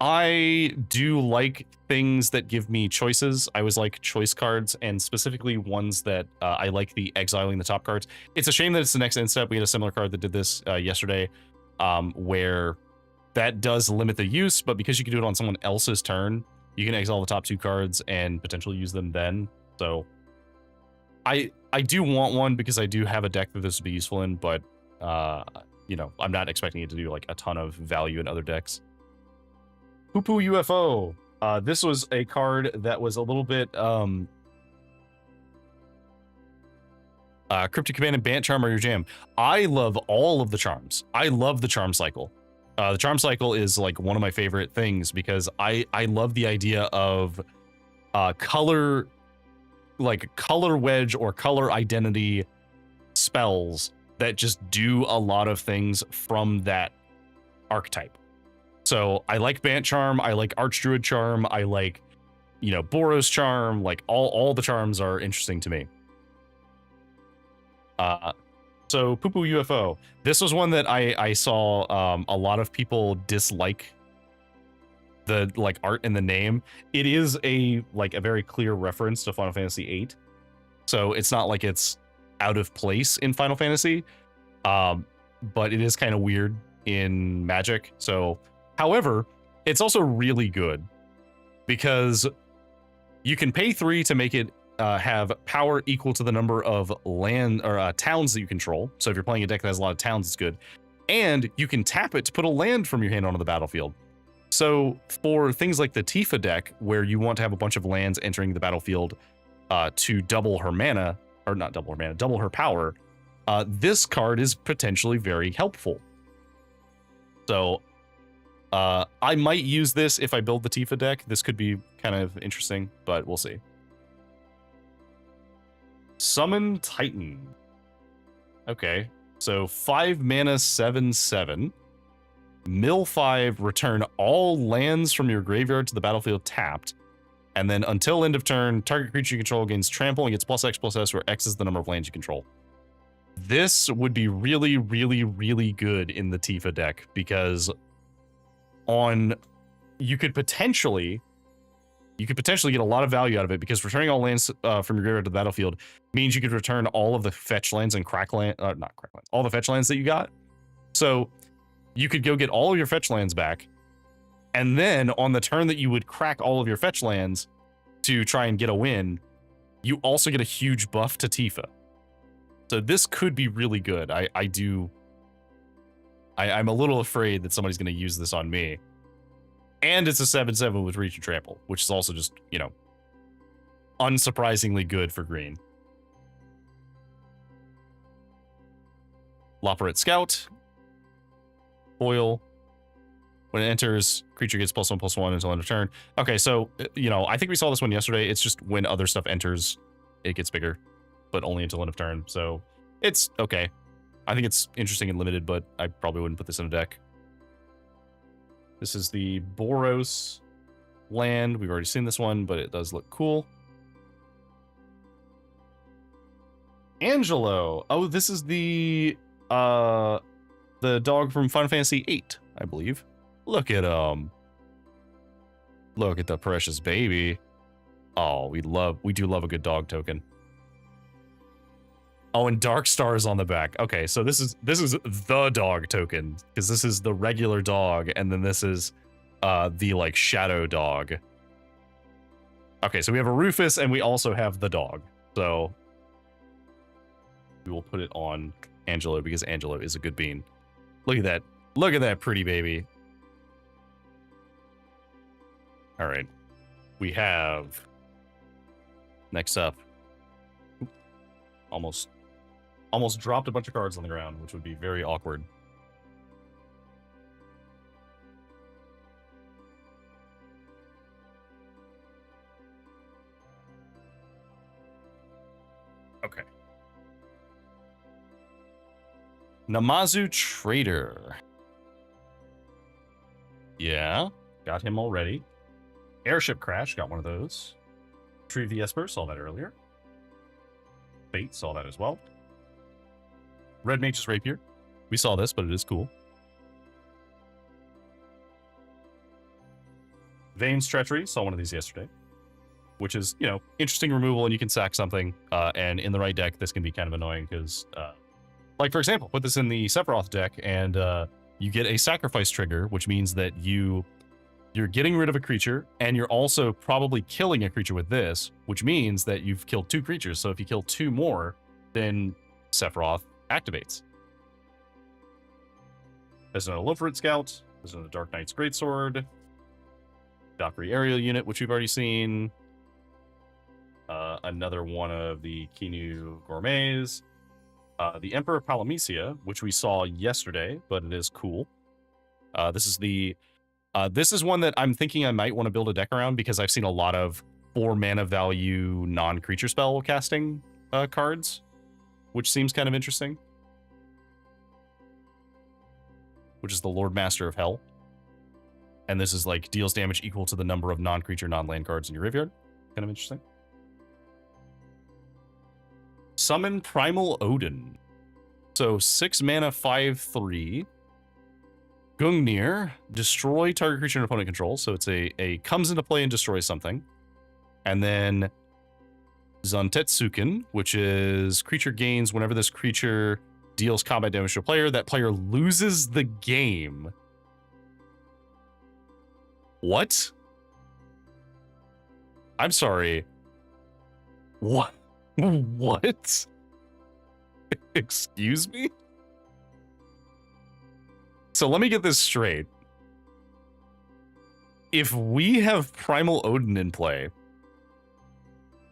I do like things that give me choices. I always like choice cards, and specifically ones that I like the exiling the top cards. It's a shame that it's the next end step. We had a similar card that did this yesterday, where that does limit the use, but because you can do it on someone else's turn, you can exile the top 2 cards and potentially use them then. So I do want one because I do have a deck that this would be useful in, but I'm not expecting it to do like a ton of value in other decks. Poo Poo UFO. This was a card that was a little bit Cryptic Command and Bant Charm are your jam. I love all of the charms. I love the charm cycle. The charm cycle is like one of my favorite things because I love the idea of color wedge or color identity spells that just do a lot of things from that archetype. So I like Bant Charm, I like Archdruid Charm, I like, Boros Charm, like all the charms are interesting to me. So Poo Poo UFO. This was one that I saw a lot of people dislike the art in the name. It is a very clear reference to Final Fantasy VIII. So it's not like it's out of place in Final Fantasy. But it is kind of weird in Magic. So however, it's also really good because you can pay 3 to make it have power equal to the number of land or towns that you control. So if you're playing a deck that has a lot of towns, it's good. and you can tap it to put a land from your hand onto the battlefield. So for things like the Tifa deck, where you want to have a bunch of lands entering the battlefield to double her mana, or not double her mana, double her power, this card is potentially very helpful. So I might use this if I build the Tifa deck. This could be kind of interesting, but we'll see. Summon Titan. Okay, so 5 mana, 7/7. Mill 5, return all lands from your graveyard to the battlefield tapped. And then until end of turn, target creature you control gains trample and gets +X/+S, where X is the number of lands you control. This would be really, really, really good in the Tifa deck, because you could potentially get a lot of value out of it, because returning all lands from your graveyard to the battlefield means you could return all of the fetch lands and all the fetch lands that you got. So you could go get all of your fetch lands back, and then on the turn that you would crack all of your fetch lands to try and get a win, you also get a huge buff to Tifa. So this could be really good. I'm a little afraid that somebody's going to use this on me. And it's a 7/7 with reach and trample, which is also just, unsurprisingly good for green. Loporrit Scout. Foil. When it enters, creature gets +1/+1 until end of turn. Okay, so, I think we saw this one yesterday. It's just when other stuff enters, it gets bigger, but only until end of turn. So it's okay. I think it's interesting and limited, but I probably wouldn't put this in a deck. This is the Boros land. We've already seen this one, but it does look cool. Angelo. Oh, this is the dog from Final Fantasy VIII, I believe. Look at him. Look at the precious baby. Oh, we do love a good dog token. Oh, and Dark Star is on the back. Okay, so this is the dog token, because this is the regular dog, and then this is the shadow dog. Okay, so we have a Rufus, and we also have the dog. So we will put it on Angelo, because Angelo is a good bean. Look at that. Look at that pretty baby. All right. We have next up. Almost dropped a bunch of cards on the ground, which would be very awkward. Okay. Namazu Trader. Yeah, got him already. Airship Crash, got one of those. Retrieve the Esper, saw that earlier. Fate, saw that as well. Red Mage's Rapier. We saw this, but it is cool. Vane's Treachery, saw one of these yesterday. Which is, interesting removal, and you can sack something. And in the right deck, this can be kind of annoying, because, for example, put this in the Sephiroth deck, and you get a sacrifice trigger, which means that you're getting rid of a creature, and you're also probably killing a creature with this, which means that you've killed 2 creatures. So if you kill 2 more, then Sephiroth activates. There's another Loporrit Scout. There's another Dark Knight's Greatsword. Valkyrie Aerial Unit, which we've already seen. Another one of the Kinu Gourmets. The Emperor Palamecia, which we saw yesterday, but it is cool. This is one that I'm thinking I might want to build a deck around, because I've seen a lot of 4 mana value non-creature spell casting cards, which seems kind of interesting. Which is the Lord Master of Hell. And this is deals damage equal to the number of non-creature, non-land cards in your graveyard. Kind of interesting. Summon Primal Odin. So 6 mana, 5/3. Gungnir, destroy target creature and opponent control. So it's a comes into play and destroys something. And then Zantetsuken, which is creature gains whenever this creature deals combat damage to a player. That player loses the game. What? I'm sorry. What? What? Excuse me? So let me get this straight. If we have Primal Odin in play,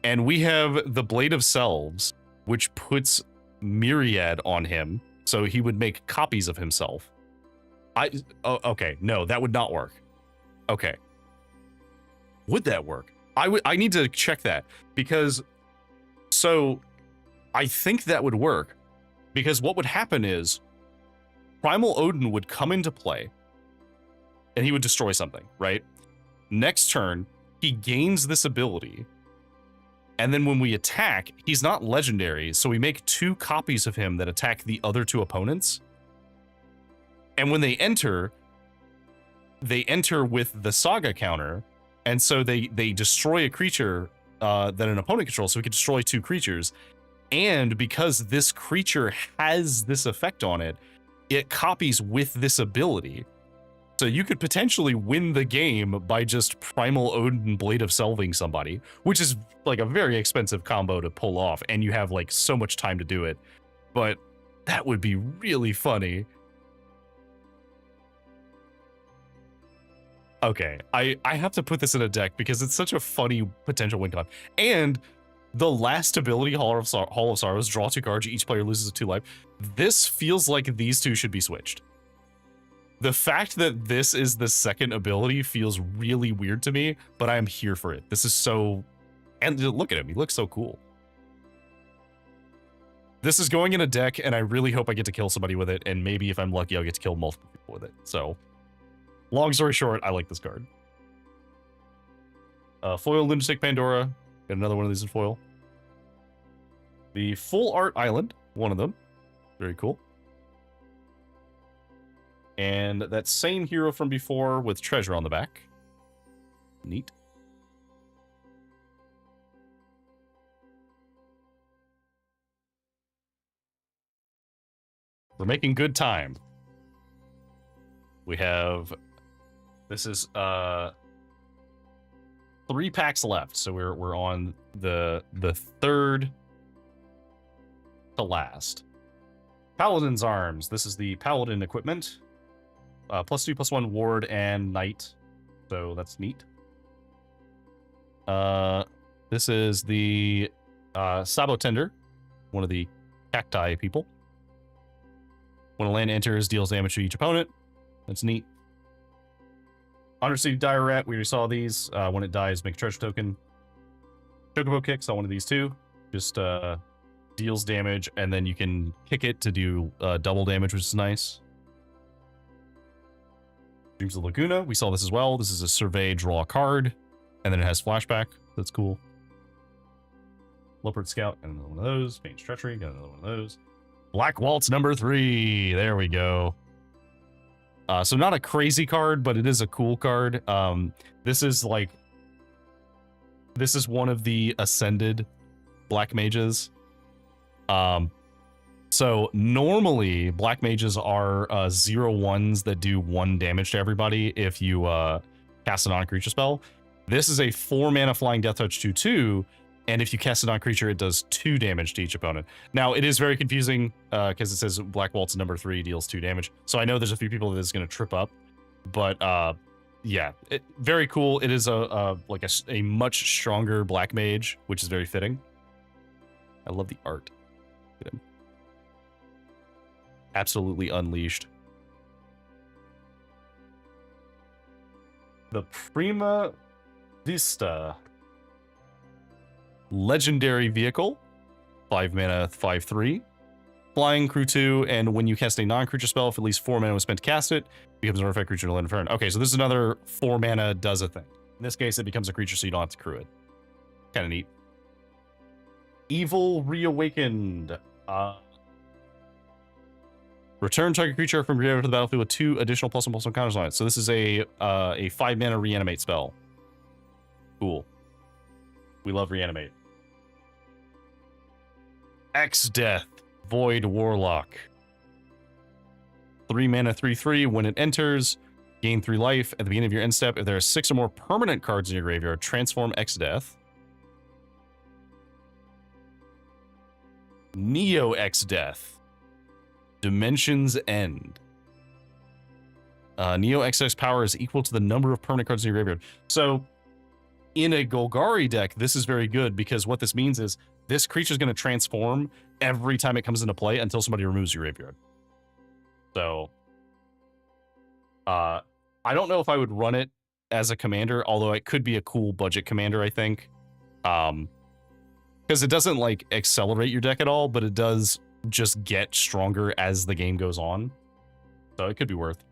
and we have the Blade of Selves, which puts Myriad on him, so he would make copies of himself. Okay, no, that would not work. Okay. Would that work? I need to check that, because so I think that would work, because what would happen is Primal Odin would come into play and he would destroy something, right? Next turn, he gains this ability. And then when we attack, he's not legendary, so we make 2 copies of him that attack the other 2 opponents. And when they enter with the Saga counter, and so they destroy a creature that an opponent controls, so we can destroy 2 creatures. And because this creature has this effect on it, it copies with this ability. So you could potentially win the game by just Primal Odin Blade of Selving somebody, which is like a very expensive combo to pull off, and you have like so much time to do it. But that would be really funny. Okay, I have to put this in a deck because it's such a funny potential win con. And the last ability, Hall of Sorrows, draw 2 cards, each player loses 2 life. This feels like these 2 should be switched. The fact that this is the second ability feels really weird to me, but I'm here for it. This is so... And look at him, he looks so cool. This is going in a deck, and I really hope I get to kill somebody with it, and maybe if I'm lucky, I'll get to kill multiple people with it. So, long story short, I like this card. Foil Lunatic Pandora. Got another one of these in foil. The Full Art Island, one of them. Very cool. And that same hero from before with treasure on the back. Neat. We're making good time. We have... This is 3 packs left, so we're on the third to last. Paladin's Arms. This is the Paladin equipment. +2/+1 ward and knight, so that's neat. This is the Sabo Tender, one of the cacti people. When a land enters, deals damage to each opponent. That's neat. Undercity Dire Rat, we already saw these. When it dies, make a treasure token. Chocobo Kick, saw one of these too. Just deals damage, and then you can kick it to do double damage, which is nice. Dreams of Laguna, we saw this as well. This is a survey, draw a card, and then it has flashback. That's cool. Leopard Scout, got another one of those. Faint Treachery, got another one of those. Black Waltz number 3. There we go. So not a crazy card, but it is a cool card. This is one of the Ascended Black Mages. So normally Black Mages are 0/1s that do 1 damage to everybody if you cast a non-creature spell. This is a 4-mana Flying Death Touch 2/2, and if you cast a non-creature, it does 2 damage to each opponent. Now, it is very confusing because it says Black Waltz number 3 deals 2 damage. So I know there's a few people that is going to trip up, but yeah, very cool. It is a much stronger Black Mage, which is very fitting. I love the art. Look at him. Absolutely unleashed. The Prima Vista. Legendary vehicle. 5 mana, 5/3. Flying, crew 2, and when you cast a non-creature spell, if at least 4 mana was spent to cast it, it becomes an artifact creature to land turn. Okay, so this is another 4 mana does a thing. In this case, it becomes a creature, so you don't have to crew it. Kind of neat. Evil Reawakened. Return target creature from graveyard to the battlefield with 2 additional +1/+1 counters on it. So this is a 5 mana reanimate spell. Cool. We love reanimate. X-Death, Void Warlock. 3 mana, 3/3. When it enters, gain 3 life. At the beginning of your end step, if there are 6 or more permanent cards in your graveyard, transform X-Death. Neo X-Death. Dimension's End. Neo XX power is equal to the number of permanent cards in your graveyard. So in a Golgari deck, this is very good because what this means is this creature is going to transform every time it comes into play until somebody removes your graveyard. So I don't know if I would run it as a commander, although it could be a cool budget commander, I think. Because it doesn't like accelerate your deck at all, but it does just get stronger as the game goes on. So it could be worth.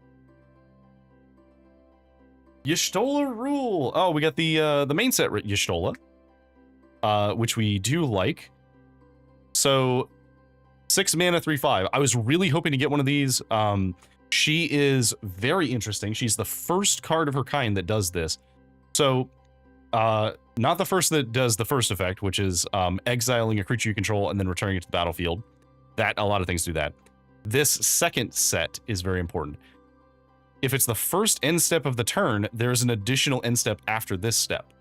Y'shtola rule. Oh, we got the main set Y'shtola, which we do like. So 6 mana, 3/5. I was really hoping to get one of these. She is very interesting. She's the first card of her kind that does this. So, not the first that does the first effect, which is exiling a creature you control and then returning it to the battlefield. That a lot of things do that. This second set is very important. If it's the first end step of the turn, there's an additional end step after this step.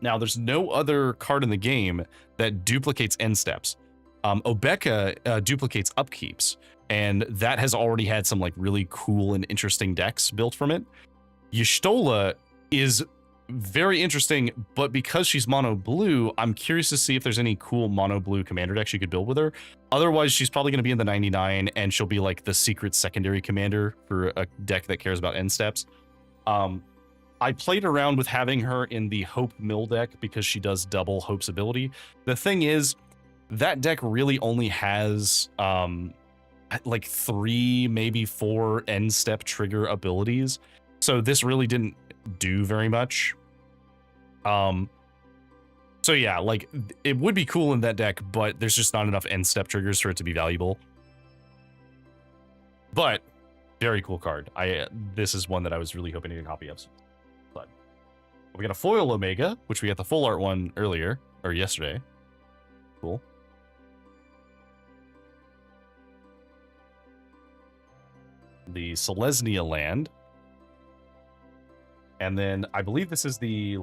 Now, there's no other card in the game that duplicates end steps. Obeka duplicates upkeeps, and that has already had some like really cool and interesting decks built from it. Y'shtola is very interesting, but because she's mono blue, I'm curious to see if there's any cool mono blue commander decks you could build with her. Otherwise, she's probably going to be in the 99, and she'll be like the secret secondary commander for a deck that cares about end steps. I played around with having her in the Hope Mill deck because she does double Hope's ability. The thing is, that deck really only has like 3, maybe 4 end step trigger abilities. So this really didn't do very much. So yeah, like it would be cool in that deck, but there's just not enough end step triggers for it to be valuable. But very cool card. This is one that I was really hoping to get a copy of. But we got a foil Omega, which we got the full art one earlier or yesterday. Cool. The Selesnya land. And then I believe this is the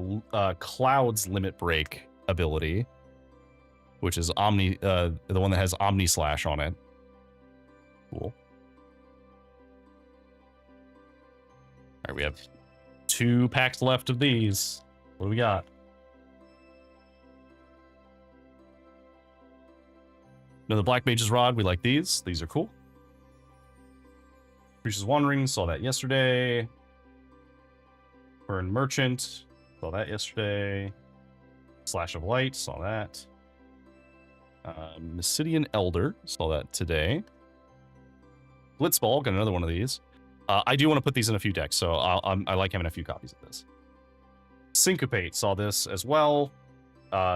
Cloud's Limit Break ability, which is the one that has Omni Slash on it. Cool. All right, we have 2 packs left of these. What do we got? No, the Black Mage's Rod. We like these. These are cool. Creature's Wandering. Saw that yesterday. Burn Merchant. Saw that yesterday. Slash of Light. Saw that. Mysidian Elder. Saw that today. Blitzball. Got another one of these. I do want to put these in a few decks, so I like having a few copies of this. Syncopate. Saw this as well.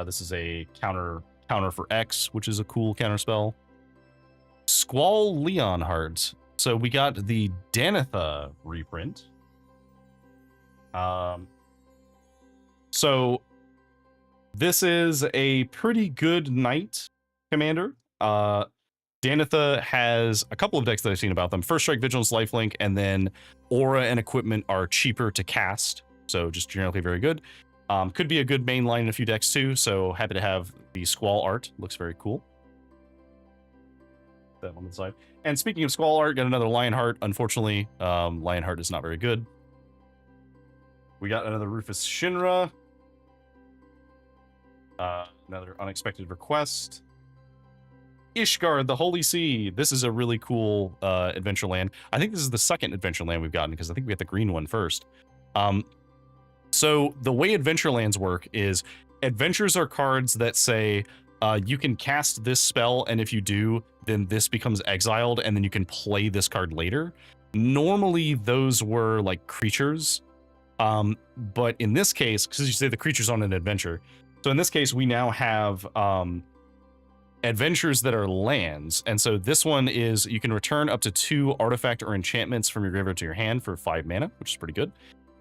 This is a counter for X, which is a cool counter spell. Squall Leonhardt. So we got the Danitha reprint. So this is a pretty good knight commander. Danitha has a couple of decks that I've seen about them. First Strike, Vigilance, Lifelink, and then Aura and Equipment are cheaper to cast. So just generally very good. Could be a good main line in a few decks too. So happy to have the Squall art. Looks very cool. That one on the side. And speaking of Squall art, got another Lionheart. Unfortunately, Lionheart is not very good. We got another Rufus Shinra. Another Unexpected Request. Ishgard, the Holy Sea. This is a really cool Adventureland. I think this is the second Adventureland we've gotten because I think we got the green one first. So the way Adventurelands work is adventures are cards that say you can cast this spell, and if you do, then this becomes exiled, and then you can play this card later. Normally, those were like creatures. But in this case, because you say the creature's on an adventure, so in this case, we now have adventures that are lands. And so this one is you can return up to 2 artifact or enchantments from your graveyard to your hand for 5 mana, which is pretty good.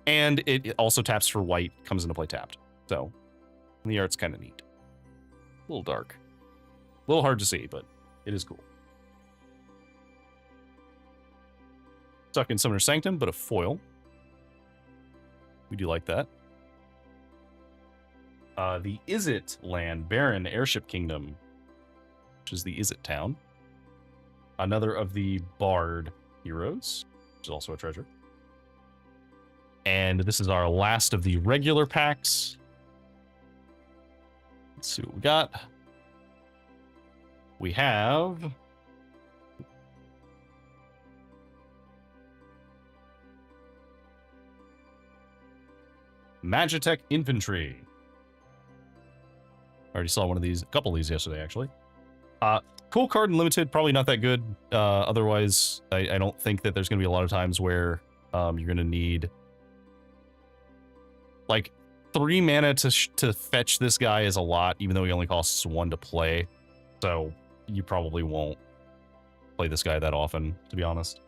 And it also taps for white, comes into play tapped. So the art's kind of neat. A little dark. A little hard to see, but it is cool. Stuck in Summoner's Sanctum, but a foil. We do like that. The Izzet land, Baron, Airship Kingdom, which is the Izzet town. Another of the Bard heroes, which is also a treasure. And this is our last of the regular packs. Let's see what we got. We have Magitech Infantry. Already saw one of these, a couple of these yesterday, actually. Cool card and limited, probably not that good. Otherwise, I don't think that there's going to be a lot of times where you're going to need like 3 mana to fetch this guy is a lot, even though he only costs 1 to play. So you probably won't play this guy that often, to be honest.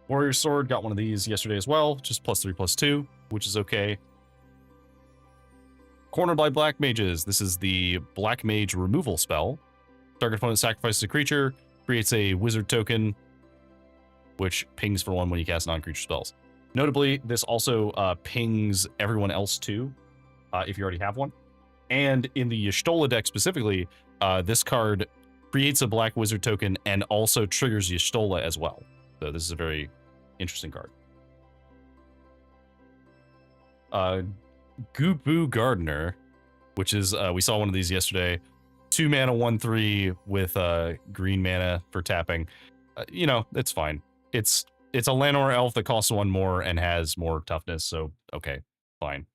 Warrior Sword, got one of these yesterday as well, just +3/+2, which is okay. Cornered by Black Mages. This is the Black Mage removal spell. Target opponent sacrifices a creature, creates a wizard token, which pings for 1 when you cast non-creature spells. Notably, this also pings everyone else too, if you already have one. And in the Y'shtola deck specifically, this card creates a black wizard token and also triggers Y'shtola as well. So this is a very interesting card. Goopoo Gardener, which is, we saw one of these yesterday. 2 mana, 1/3 with green mana for tapping. You know, it's fine. It's a Llanowar elf that costs 1 more and has more toughness, so okay, fine.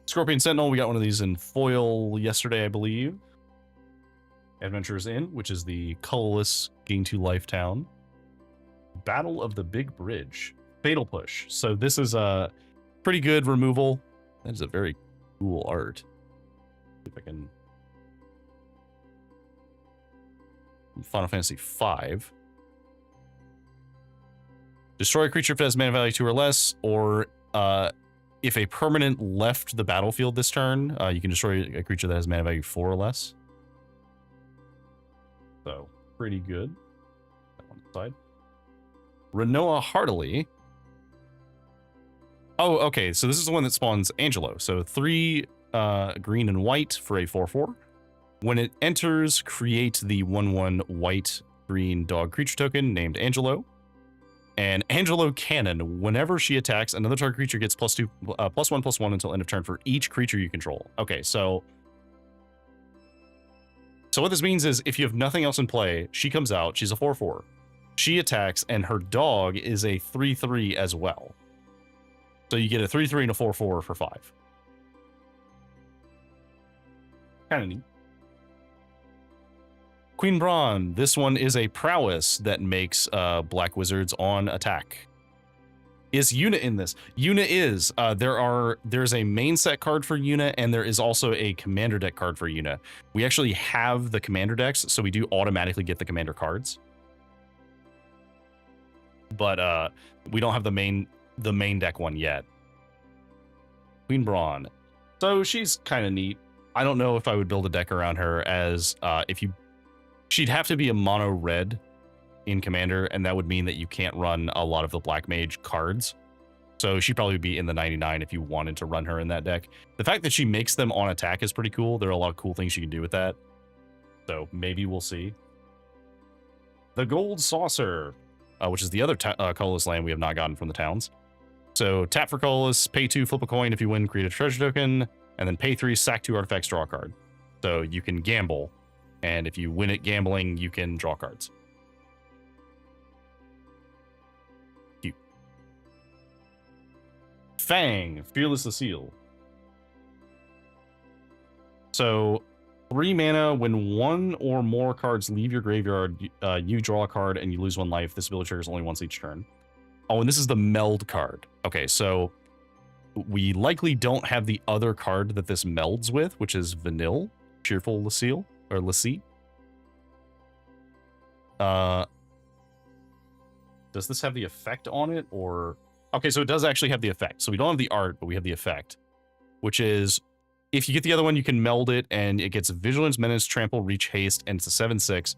Scorpion Sentinel, we got one of these in foil yesterday, I believe. Adventurers Inn, which is the colorless gain 2 life town. Battle of the Big Bridge. Fatal Push. So this is a pretty good removal. That is a very cool art. See if I can... Final Fantasy V. Destroy a creature if it has mana value 2 or less, or if a permanent left the battlefield this turn, you can destroy a creature that has mana value 4 or less. So, pretty good. That one side. Renoa Heartily. Oh, okay, so this is the one that spawns Angelo. So 3 green and white for a 4/4. When it enters, create the 1/1 white-green dog creature token named Angelo. And Angelo Cannon, whenever she attacks, another target creature gets +1/+1 until end of turn for each creature you control. Okay, so what this means is if you have nothing else in play, she comes out, she's a 4/4. She attacks, and her dog is a 3/3 as well. So you get a 3/3 and a 4/4 for 5. Kind of neat. Queen Brawn, this one is a prowess that makes black wizards on attack. Is Yuna in this? Yuna is. There's a main set card for Yuna, and there is also a commander deck card for Yuna. We actually have the commander decks, so we do automatically get the commander cards. But we don't have the main deck one yet. Queen Brawn. So she's kind of neat. I don't know if I would build a deck around her, as she'd have to be a mono red in Commander, and that would mean that you can't run a lot of the Black Mage cards. So she'd probably be in the 99 if you wanted to run her in that deck. The fact that she makes them on attack is pretty cool. There are a lot of cool things you can do with that. So maybe we'll see. The Gold Saucer, which is the other colorless land we have not gotten from the towns. So tap for colorless, pay 2, flip a coin. If you win, create a treasure token, and then pay 3, sack 2 artifacts, draw a card. So you can gamble. And if you win at gambling, you can draw cards. Cute. Fang, Fearless Lucille. So 3 mana, when 1 or more cards leave your graveyard, you draw a card and you lose 1 life. This ability triggers only once each turn. Oh, and this is the meld card. Okay, so we likely don't have the other card that this melds with, which is Vanille, Cheerful Lucille. Or Lassie. Does this have the effect on it, or... Okay, so it does actually have the effect. So we don't have the art, but we have the effect. Which is, if you get the other one, you can meld it, and it gets Vigilance, Menace, Trample, Reach, Haste, and it's a 7/6.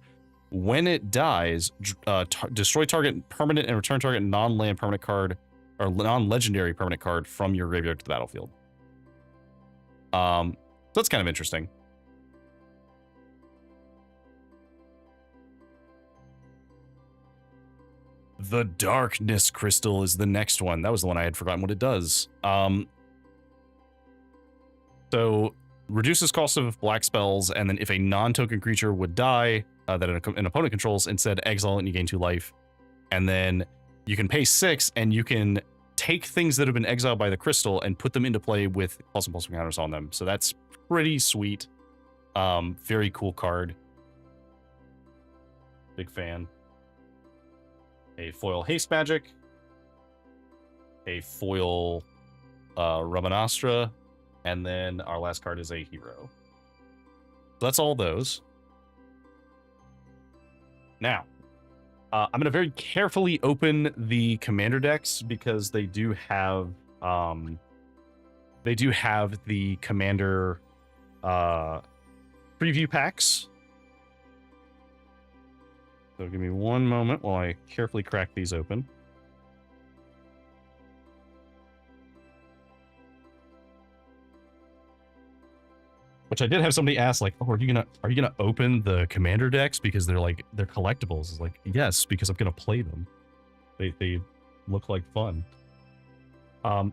When it dies, destroy target permanent and return target non-land permanent card, or non-legendary permanent card from your graveyard to the battlefield. So that's kind of interesting. The Darkness Crystal is the next one. That was the one I had forgotten what it does. So reduces cost of black spells, and then if a non-token creature would die that an opponent controls, instead exile it and you gain 2 life. And then you can pay 6 and you can take things that have been exiled by the crystal and put them into play with plus and plus counters on them. So that's pretty sweet. Very cool card. Big fan. A foil haste magic. A foil Ramanastra. And then our last card is a hero. So that's all those. Now, I'm going to very carefully open the commander decks because they do have the commander preview packs. So give me one moment while I carefully crack these open. Which I did have somebody ask, like, "Oh, are you gonna open the commander decks because they're collectibles?" It's like, yes, because I'm gonna play them. They look like fun. So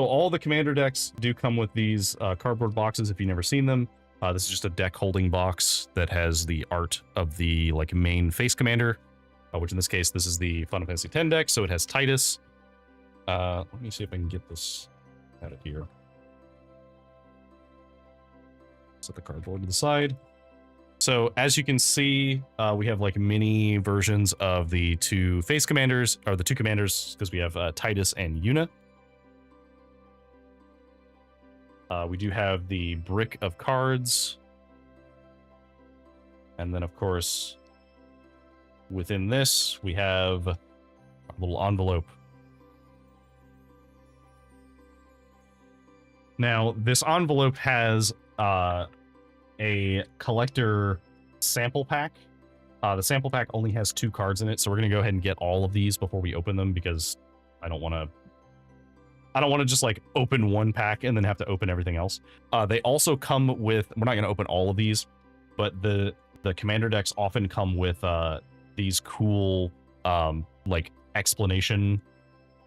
all the commander decks do come with these cardboard boxes. If you've never seen them, this is just a deck holding box that has the art of the main face commander, which in this case this is the Final Fantasy X deck. So it has Titus. Let me see if I can get this out of here. Set the cardboard to the side. So as you can see, we have mini versions of the 2 face commanders, or the 2 commanders, because we have Titus and Yuna. We do have the brick of cards. And then, of course, within this, we have a little envelope. Now, this envelope has a collector sample pack. The sample pack only has 2 cards in it, so we're going to go ahead and get all of these before we open them because I don't want to just open one pack and then have to open everything else. They also come with, we're not going to open all of these, but the commander decks often come with these cool explanation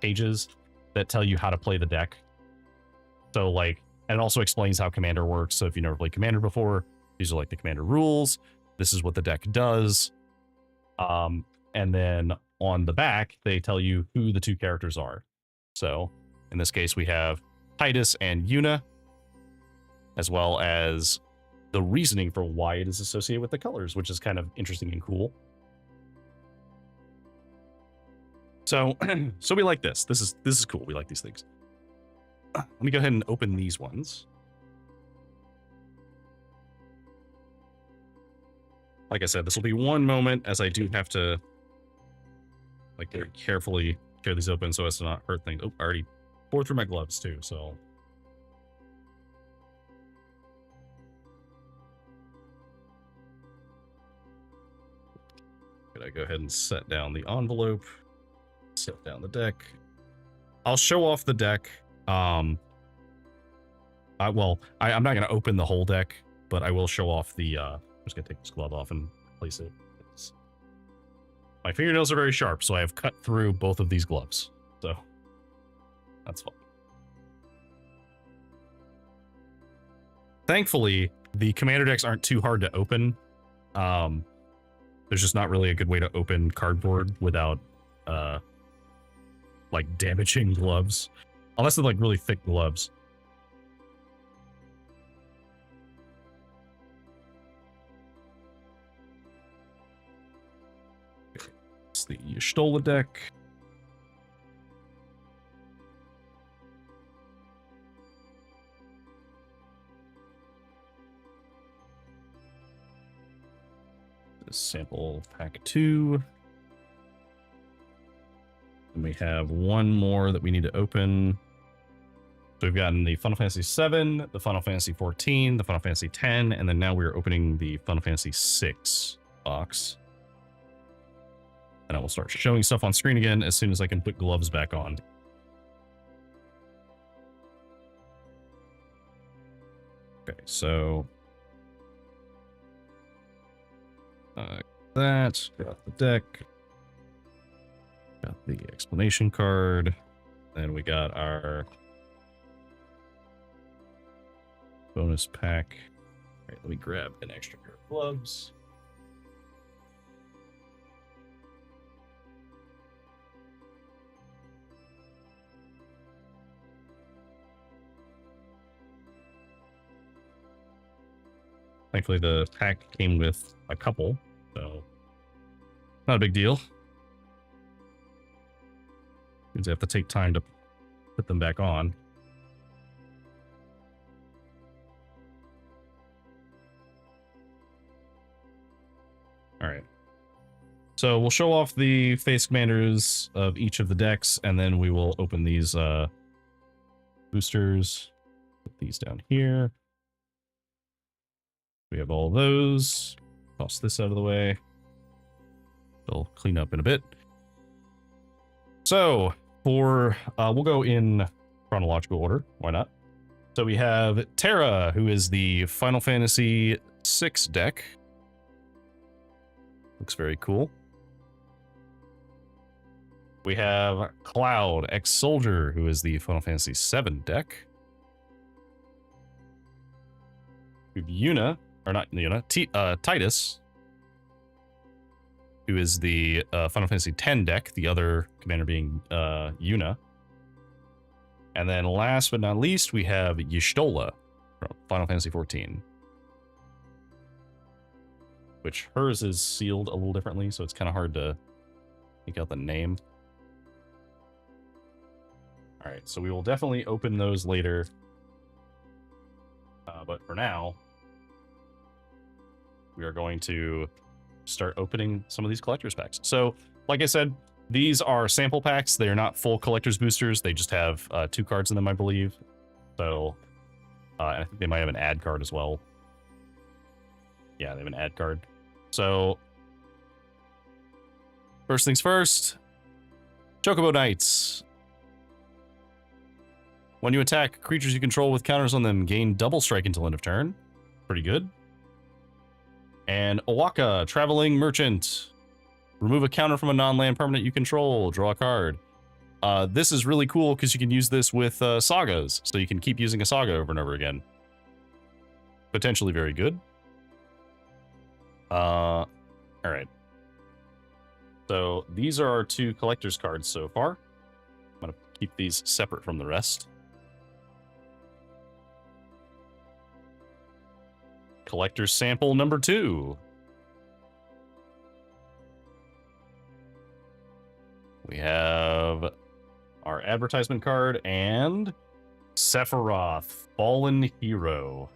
pages that tell you how to play the deck. So and it also explains how Commander works. So if you never played Commander before, these are the Commander rules. This is what the deck does. And then on the back, they tell you who the 2 characters are. So in this case, we have Titus and Yuna, as well as the reasoning for why it is associated with the colors, which is kind of interesting and cool. So, so we like this. This is cool. We like these things. Let me go ahead and open these ones. Like I said, this will be one moment as I do have to very carefully tear these open so as to not hurt things. Oh, I already poured through my gloves too, so. Gonna go ahead and set down the envelope, set down the deck. I'll show off the deck. I'm not going to open the whole deck, but I will show off the, I'm just going to take this glove off and place it. My fingernails are very sharp, so I have cut through both of these gloves. So, that's fun. Thankfully, the commander decks aren't too hard to open. There's just not really a good way to open cardboard without, damaging gloves. Unless they're really thick gloves. It's the Y'shtola deck. This sample pack 2. And we have one more that we need to open. So we've gotten the Final Fantasy VII, the Final Fantasy XIV, the Final Fantasy X, and then now we're opening the Final Fantasy VI box. And I will start showing stuff on screen again as soon as I can put gloves back on. Okay, so that, got the deck. Got the explanation card. Then we got our bonus pack. All right, let me grab an extra pair of gloves. Thankfully, the pack came with a couple, so not a big deal. Means I have to take time to put them back on. All right. So we'll show off the face commanders of each of the decks, and then we will open these boosters. Put these down here. We have all those. Toss this out of the way. They'll clean up in a bit. So for we'll go in chronological order. Why not? So we have Terra, who is the Final Fantasy VI deck. Looks very cool. We have Cloud, ex-Soldier, who is the Final Fantasy VII deck. We have Yuna, or not Yuna, Titus, who is the Final Fantasy X deck, the other commander being Yuna. And then last but not least, we have Y'shtola from Final Fantasy XIV. Which hers is sealed a little differently, so it's kind of hard to make out the name. Alright, so we will definitely open those later. But for now, we are going to start opening some of these collector's packs. So, like I said, these are sample packs. They are not full collector's boosters. They just have 2 cards in them, I believe. So, and I think they might have an ad card as well. Yeah, they have an ad card. So, first things first, Chocobo Knights. When you attack creatures you control with counters on them, gain double strike until end of turn. Pretty good. And Owaka, Traveling Merchant. Remove a counter from a non-land permanent you control. Draw a card. This is really cool because you can use this with sagas. So you can keep using a saga over and over again. Potentially very good. Alright. So these are our 2 collector's cards so far. I'm going to keep these separate from the rest. Collector's sample number 2. We have our advertisement card and Sephiroth, Fallen Hero.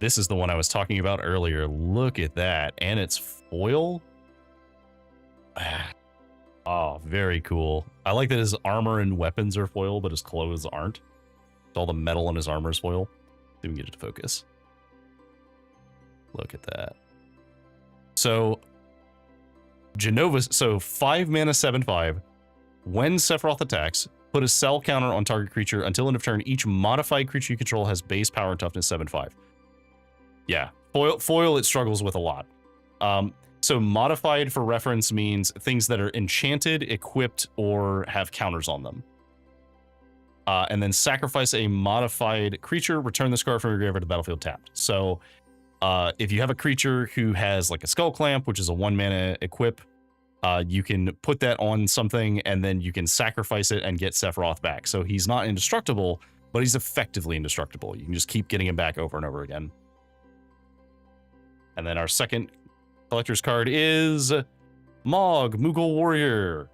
This is the one I was talking about earlier. Look at that. And it's foil. Oh, very cool. I like that his armor and weapons are foil, but his clothes aren't. All the metal on his armor is foil. See if we can get it to focus. Look at that. So, Genova, so 5 mana, 7/5. When Sephiroth attacks, put a cell counter on target creature until end of turn. Each modified creature you control has base power and toughness 7/5. Yeah, foil it struggles with a lot. So modified for reference means things that are enchanted, equipped, or have counters on them. And then sacrifice a modified creature, return this card from your graveyard to the battlefield tapped. So if you have a creature who has like a Skull Clamp, which is a 1 mana equip, you can put that on something and then you can sacrifice it and get Sephiroth back. So he's not indestructible, but he's effectively indestructible. You can just keep getting him back over and over again. And then our second collector's card is Mog, Moogle Warrior,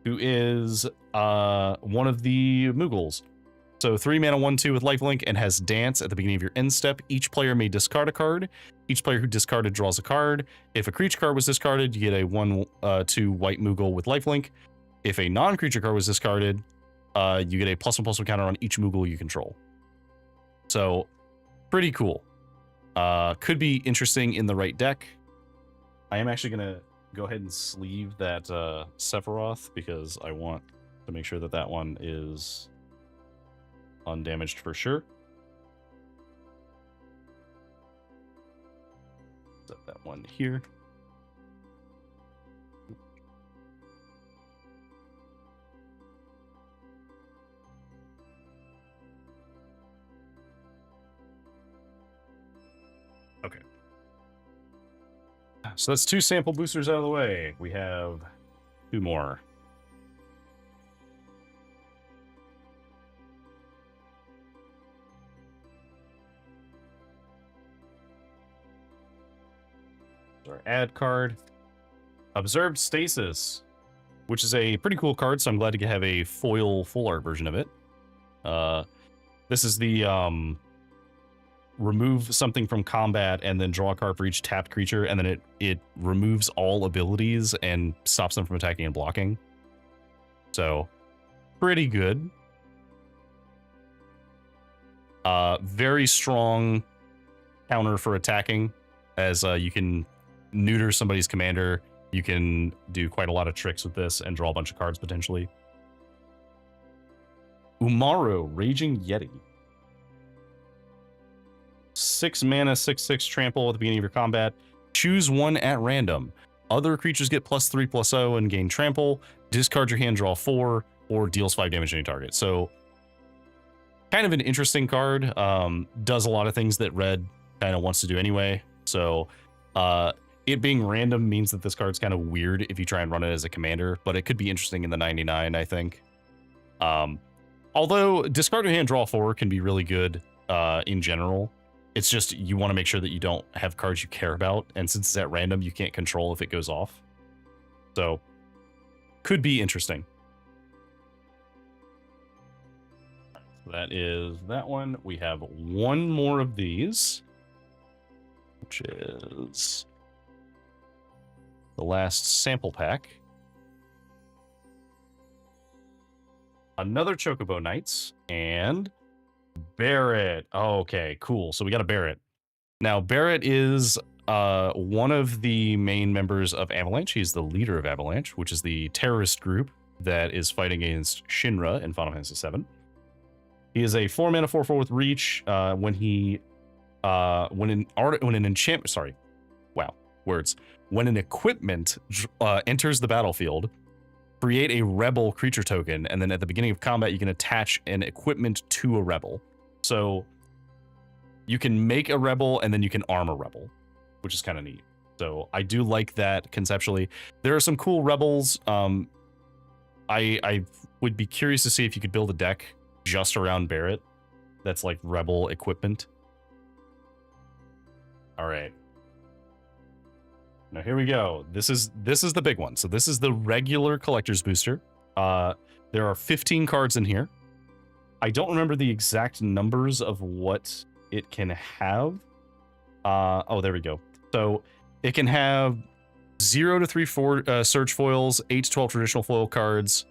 who is one of the Moogles. So 3 mana, 1/2 with lifelink and has Dance at the beginning of your end step. Each player may discard a card. Each player who discarded draws a card. If a creature card was discarded, you get a 1/2 white Moogle with lifelink. If a non-creature card was discarded, you get a +1/+1 counter on each Moogle you control. So, pretty cool. Could be interesting in the right deck. I am actually going to go ahead and sleeve that Sephiroth because I want to make sure that that one is undamaged for sure. Set that one here. So that's 2 sample boosters out of the way. We have 2 more. Our ad card. Observed Stasis, which is a pretty cool card, so I'm glad to have a foil full art version of it. This is the remove something from combat and then draw a card for each tapped creature, and then it removes all abilities and stops them from attacking and blocking. So, pretty good. Very strong counter for attacking, as you can neuter somebody's commander. You can do quite a lot of tricks with this and draw a bunch of cards potentially. Umaru, Raging Yeti. 6 mana, 6/6 trample at the beginning of your combat. Choose one at random. Other creatures get +3/+0 and gain trample. Discard your hand, draw 4, or deals 5 damage to any target. So, kind of an interesting card. Does a lot of things that red kind of wants to do anyway. So, it being random means that this card's kind of weird if you try and run it as a commander, but it could be interesting in the 99, I think. Although discard your hand, draw 4 can be really good in general. It's just you want to make sure that you don't have cards you care about, and since it's at random, you can't control if it goes off. So, could be interesting. That is that one. We have one more of these, which is the last sample pack. Another Chocobo Knights and Barrett. Oh, okay, cool. So we got a Barrett. Now, Barrett is one of the main members of Avalanche. He's the leader of Avalanche, which is the terrorist group that is fighting against Shinra in Final Fantasy VII. He is a 4 mana 4/4 with reach. When an enchantment, sorry, wow, words. When an equipment enters the battlefield, create a rebel creature token, and then at the beginning of combat, you can attach an equipment to a rebel. So you can make a rebel, and then you can arm a rebel, which is kind of neat. So I do like that conceptually. There are some cool rebels. I would be curious to see if you could build a deck just around Barrett that's like rebel equipment. All right. Now here we go. This is the big one. So this is the regular collector's booster. There are 15 cards in here. I don't remember the exact numbers of what it can have. Oh, there we go. So it can have 0 to 3/4 search foils, 8 to 12 traditional foil cards.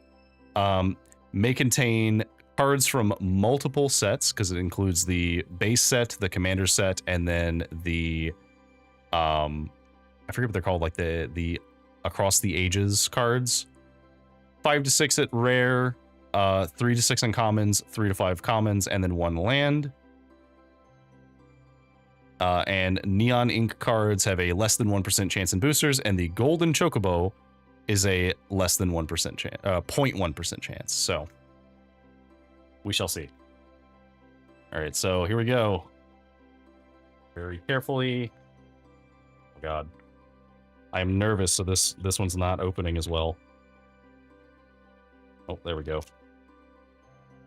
May contain cards from multiple sets, because it includes the base set, the commander set, and then the I forget what they're called, like the across the ages cards. 5 to 6 at rare, 3 to 6 uncommons, 3 to 5 commons, and then 1 land. And Neon Ink cards have a less than 1% chance in boosters, and the Golden Chocobo is a less than 1% chance, 0.1% chance. So we shall see. All right, so here we go. Very carefully. Oh God, I'm nervous, so this one's not opening as well. Oh, there we go. All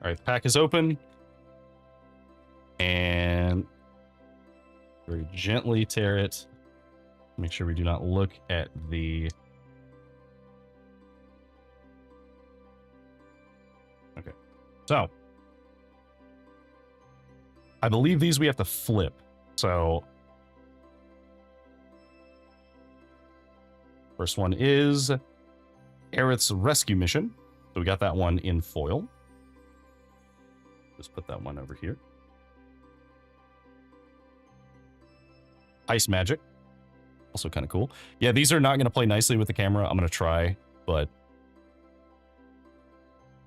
right, the pack is open, and very gently tear it. Make sure we do not look at the. Okay, so I believe these we have to flip. So first one is Aerith's Rescue Mission. So we got that one in foil. Just put that one over here. Ice Magic. Also kind of cool. Yeah, these are not going to play nicely with the camera. I'm going to try, but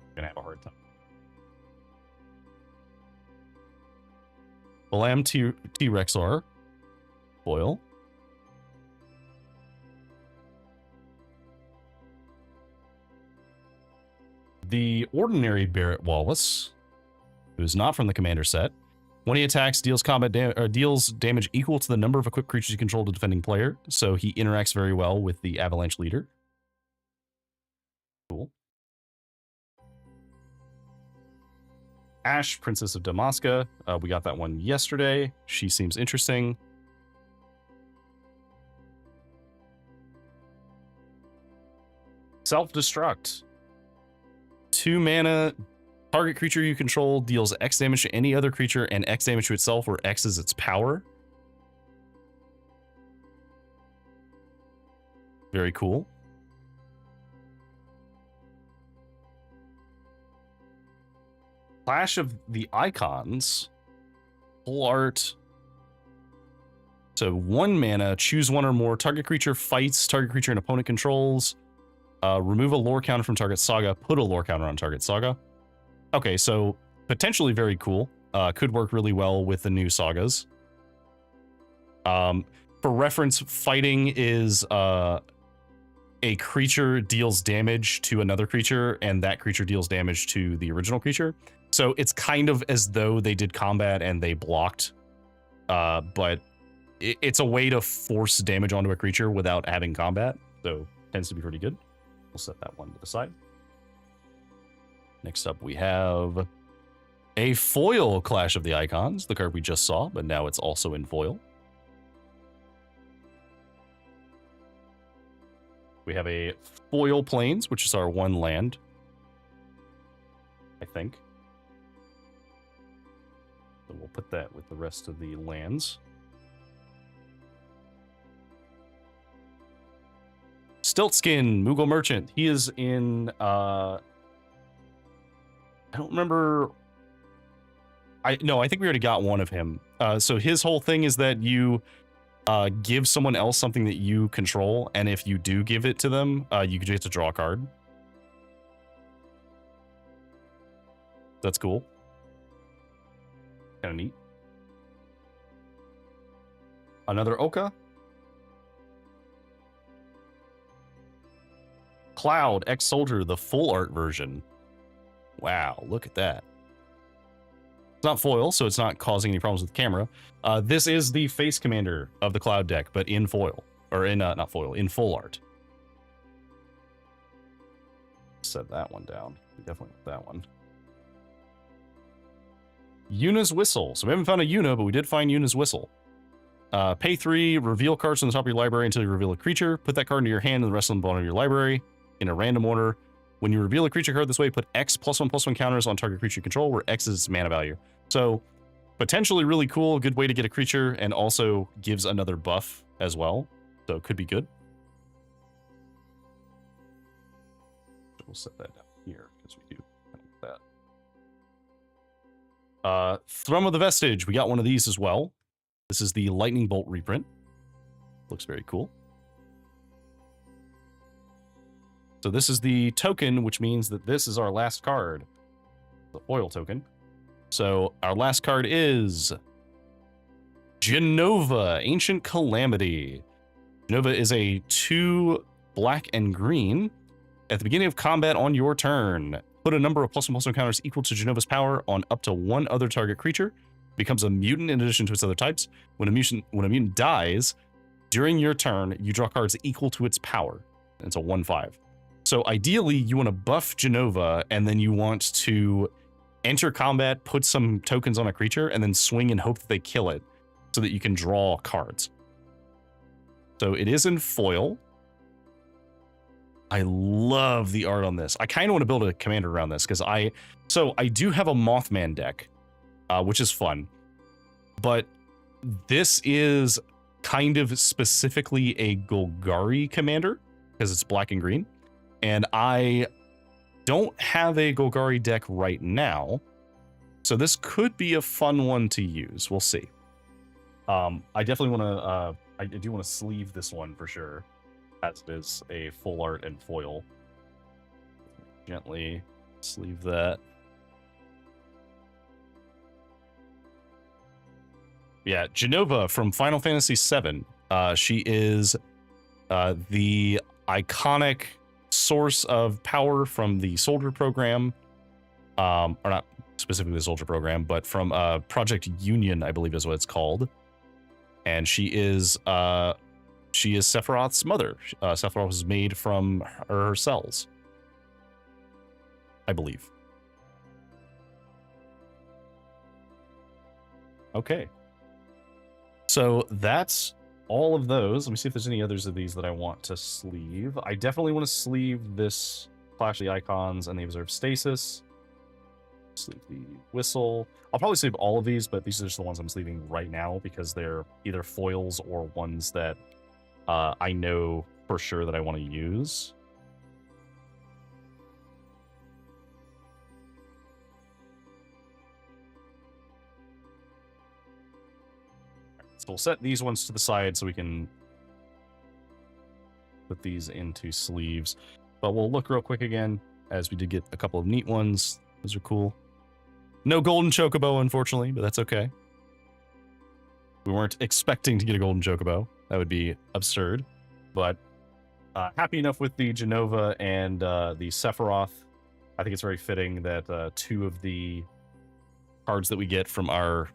I'm going to have a hard time. Balam T-Rexar. Foil. The Ordinary Barrett Wallace, who is not from the Commander set. When he attacks, deals deals damage equal to the number of equipped creatures you control to defending player. So he interacts very well with the Avalanche leader. Cool. Ash, Princess of Damaska. We got that one yesterday. She seems interesting. Self-destruct. 2 mana. Target creature you control deals X damage to any other creature and X damage to itself, where X is its power. Very cool. Clash of the Icons. Full art. So 1 mana, choose 1 or more. Target creature fights, target creature and opponent controls. Remove a lore counter from target saga. Put a lore counter on target saga. Okay, so potentially very cool. Could work really well with the new sagas. For reference, fighting is a creature deals damage to another creature, and that creature deals damage to the original creature. So it's kind of as though they did combat and they blocked, but it's a way to force damage onto a creature without having combat. So tends to be pretty good. We'll set that one to the side. Next up, we have a foil Clash of the Icons, the card we just saw, but now it's also in foil. We have a foil Plains, which is our 1 land, I think. So we'll put that with the rest of the lands. Stiltskin, Moogle Merchant. He is in, I don't remember. I think we already got one of him. So his whole thing is that you give someone else something that you control, and if you do give it to them, you get to draw a card. That's cool. Kind of neat. Another Oka. Cloud, ex-soldier, the full art version. Wow, look at that. It's not foil, so it's not causing any problems with the camera. This is the face commander of the Cloud deck, but in foil. Or in, not foil, in full art. Set that one down. We definitely want that one. Yuna's Whistle. So we haven't found a Yuna, but we did find Yuna's Whistle. Pay 3, reveal cards from the top of your library until you reveal a creature. Put that card into your hand and the rest of them bottom of your library in a random order. When you reveal a creature card this way, put X +1/+1 counters on target creature you control, where X is its mana value. So potentially really cool, good way to get a creature, and also gives another buff as well. So it could be good. We'll set that down here because we do that. Thrum of the Vestige. We got one of these as well. This is the Lightning Bolt reprint. Looks very cool. So this is the token, which means that this is our last card. The foil token. So our last card is Genova, Ancient Calamity. Genova is a 2 black and green. At the beginning of combat on your turn, put a number of +1/+1 counters equal to Genova's power on up to 1 other target creature. Becomes a mutant in addition to its other types. When a mutant dies, during your turn, you draw cards equal to its power. And it's a 1/5. So ideally, you want to buff Genova, and then you want to enter combat, put some tokens on a creature, and then swing and hope that they kill it, so that you can draw cards. So it is in foil. I love the art on this. I kind of want to build a commander around this, because I do have a Mothman deck, which is fun. But this is kind of specifically a Golgari commander, because it's black and green. And I don't have a Golgari deck right now, so this could be a fun one to use. We'll see. I definitely want to, I do want to sleeve this one for sure, as it is a full art and foil. Gently sleeve that. Yeah, Genova from Final Fantasy VII. She is the iconic source of power from the soldier program, or not specifically the soldier program, but from Project Union, I believe is what it's called. And she is Sephiroth's mother. Sephiroth was made from her cells, I believe. Okay. So that's all of those. Let me see if there's any others of these that I want to sleeve. I definitely want to sleeve this Clash of the Icons and the Observed Stasis. Sleeve the Whistle. I'll probably sleeve all of these, but these are just the ones I'm sleeving right now because they're either foils or ones that I know for sure that I want to use. So we'll set these ones to the side so we can put these into sleeves. But we'll look real quick again, as we did get a couple of neat ones. Those are cool. No golden chocobo, unfortunately, but that's okay. We weren't expecting to get a golden chocobo. That would be absurd. But happy enough with the Genova and the Sephiroth. I think it's very fitting that two of the cards that we get from our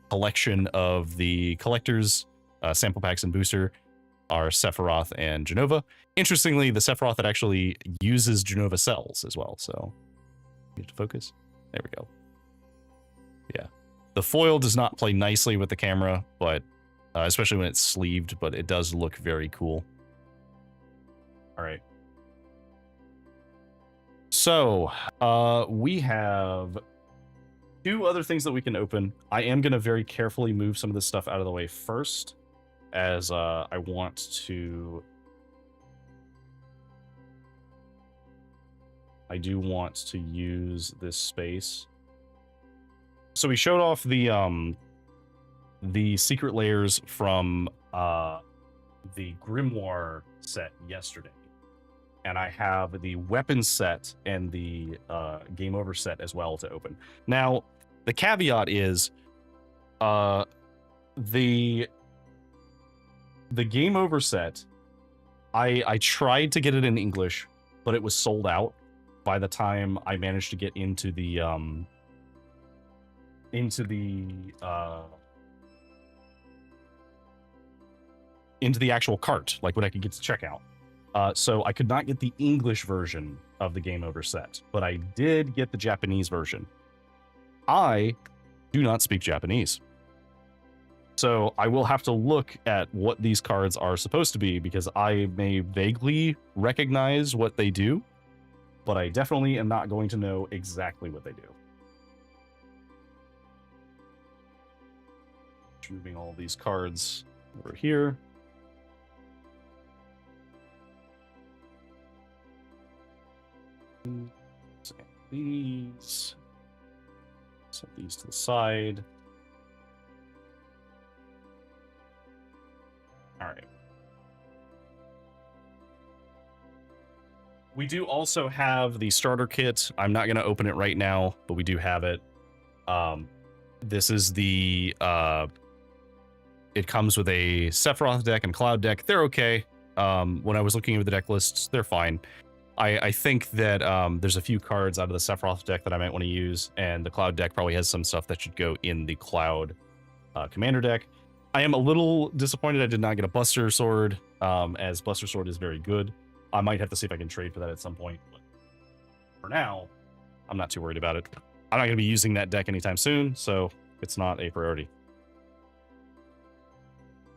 collection of the collectors, sample packs and booster, are Sephiroth and Genova. Interestingly, the Sephiroth that actually uses Genova cells as well. So, you have to focus. There we go. Yeah. The foil does not play nicely with the camera, but especially when it's sleeved, but it does look very cool. All right. So, we have two other things that we can open. I am going to very carefully move some of this stuff out of the way first, as I want to... I do want to use this space. So we showed off the secret layers from the Grimoire set yesterday. And I have the weapon set and the game over set as well to open. Now, the caveat is the game over set, I tried to get it in English, but it was sold out by the time I managed to get into the actual cart, like when I could get to checkout. So I could not get the English version of the game over set, but I did get the Japanese version. I do not speak Japanese, so I will have to look at what these cards are supposed to be, because I may vaguely recognize what they do, but I definitely am not going to know exactly what they do. Moving all these cards over here. Set these. Set these to the side. All right. We do also have the starter kit. I'm not going to open it right now, but we do have it. This is the... it comes with a Sephiroth deck and Cloud deck. They're okay. When I was looking at the deck lists, they're fine. I think that there's a few cards out of the Sephiroth deck that I might want to use, and the Cloud deck probably has some stuff that should go in the Cloud commander deck. I am a little disappointed I did not get a Buster Sword, as Buster Sword is very good. I might have to see if I can trade for that at some point, but for now, I'm not too worried about it. I'm not going to be using that deck anytime soon, so it's not a priority.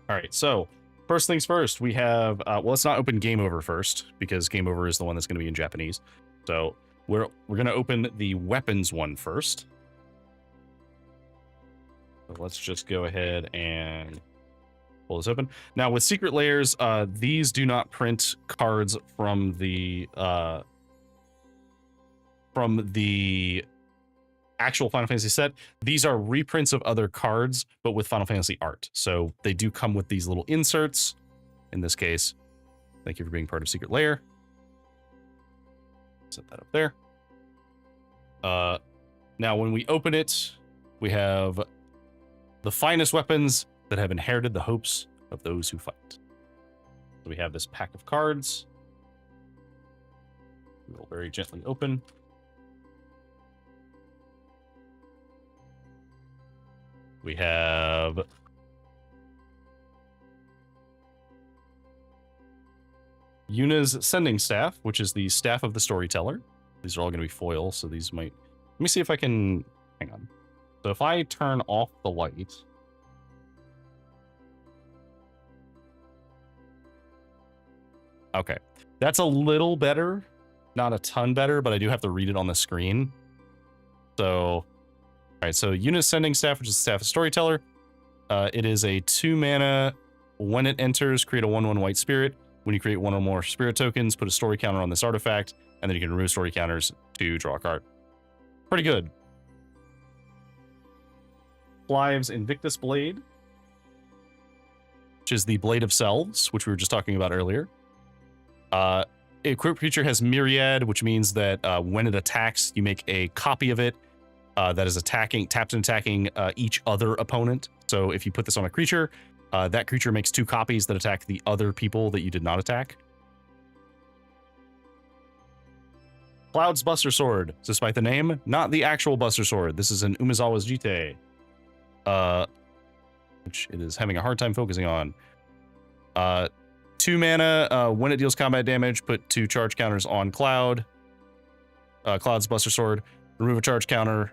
All right, so first things first, we have, well, let's not open Game Over first, because Game Over is the one that's going to be in Japanese. So we're going to open the weapons one first. So let's just go ahead and pull this open. Now with Secret Layers, these do not print cards from the actual Final Fantasy set. These are reprints of other cards, but with Final Fantasy art. So they do come with these little inserts. In this case, thank you for being part of Secret Layer. Set that up there. Now when we open it, we have the finest weapons that have inherited the hopes of those who fight. So we have this pack of cards. We will very gently open. We have Yuna's Sending Staff, which is the Staff of the Storyteller. These are all going to be foil, so these might... Let me see if I can... Hang on. So if I turn off the light... Okay. That's a little better. Not a ton better, but I do have to read it on the screen. So... Alright, so Yuna's Sending Staff, which is the Staff of Storyteller. It is a 2 mana. When it enters, create a 1/1 white spirit. When you create 1 or more spirit tokens, put a story counter on this artifact, and then you can remove story counters to draw a card. Pretty good. Clive's Invictus Blade, which is the Blade of Selves, which we were just talking about earlier. Equipped creature has Myriad, which means that when it attacks, you make a copy of it that is attacking, tapped and attacking each other opponent. So if you put this on a creature, that creature makes 2 copies that attack the other people that you did not attack. Cloud's Buster Sword, despite the name, not the actual Buster Sword. This is an Umezawa's Jite, which it is having a hard time focusing on. 2 mana, when it deals combat damage, put 2 charge counters on Cloud. Cloud's Buster Sword, remove a charge counter,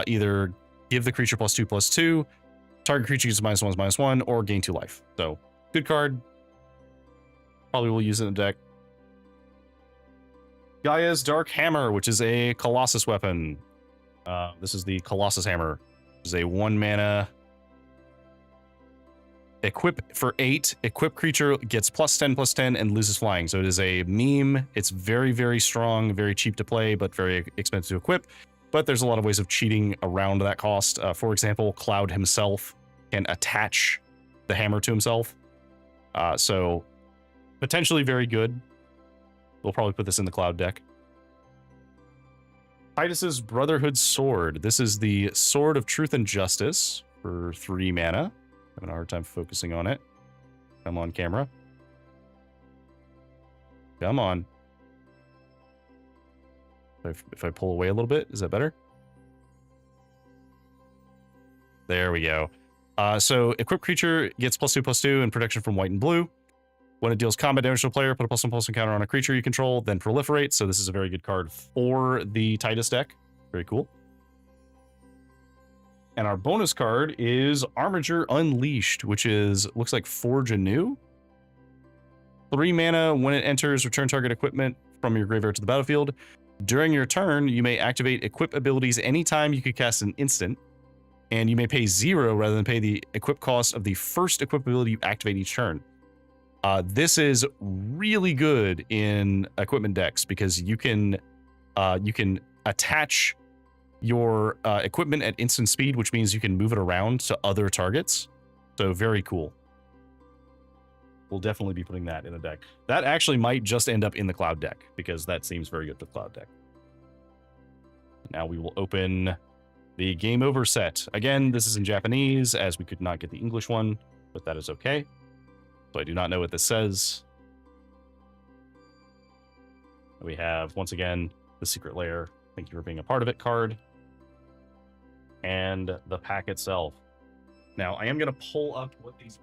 either give the creature +2/+2, target creature gets -1/-1, or gain 2 life. So, good card. Probably will use it in the deck. Gaia's Dark Hammer, which is a Colossus weapon. This is the Colossus Hammer. This is a 1 mana. Equip for 8. Equip creature gets +10/+10 and loses flying. So it is a meme. It's very, very strong, very cheap to play, but very expensive to equip. But there's a lot of ways of cheating around that cost. For example, Cloud himself can attach the hammer to himself. So potentially very good. We'll probably put this in the Cloud deck. Titus's Brotherhood Sword. This is the Sword of Truth and Justice for 3 mana. Having a hard time focusing on it. Come on, camera. Come on. If I pull away a little bit, is that better? There we go. So equipped creature gets +2/+2 and protection from white and blue. When it deals combat damage to a player, put a +1/+1 counter on a creature you control, then proliferate. So this is a very good card for the Titus deck. Very cool. And our bonus card is Armiger Unleashed, which is, looks like Forge Anew. 3 mana, when it enters, return target equipment from your graveyard to the battlefield. During your turn, you may activate equip abilities anytime you could cast an instant, and you may pay 0 rather than pay the equip cost of the first equip ability you activate each turn. This is really good in equipment decks because you can attach your equipment at instant speed, which means you can move it around to other targets. So very cool. We'll definitely be putting that in a deck. That actually might just end up in the Cloud deck because that seems very good for the Cloud deck. Now we will open the Game Over set. Again, this is in Japanese as we could not get the English one, but that is okay. So I do not know what this says. We have, once again, the Secret Lair. Thank you for being a part of it card. And the pack itself. Now, I am going to pull up what these...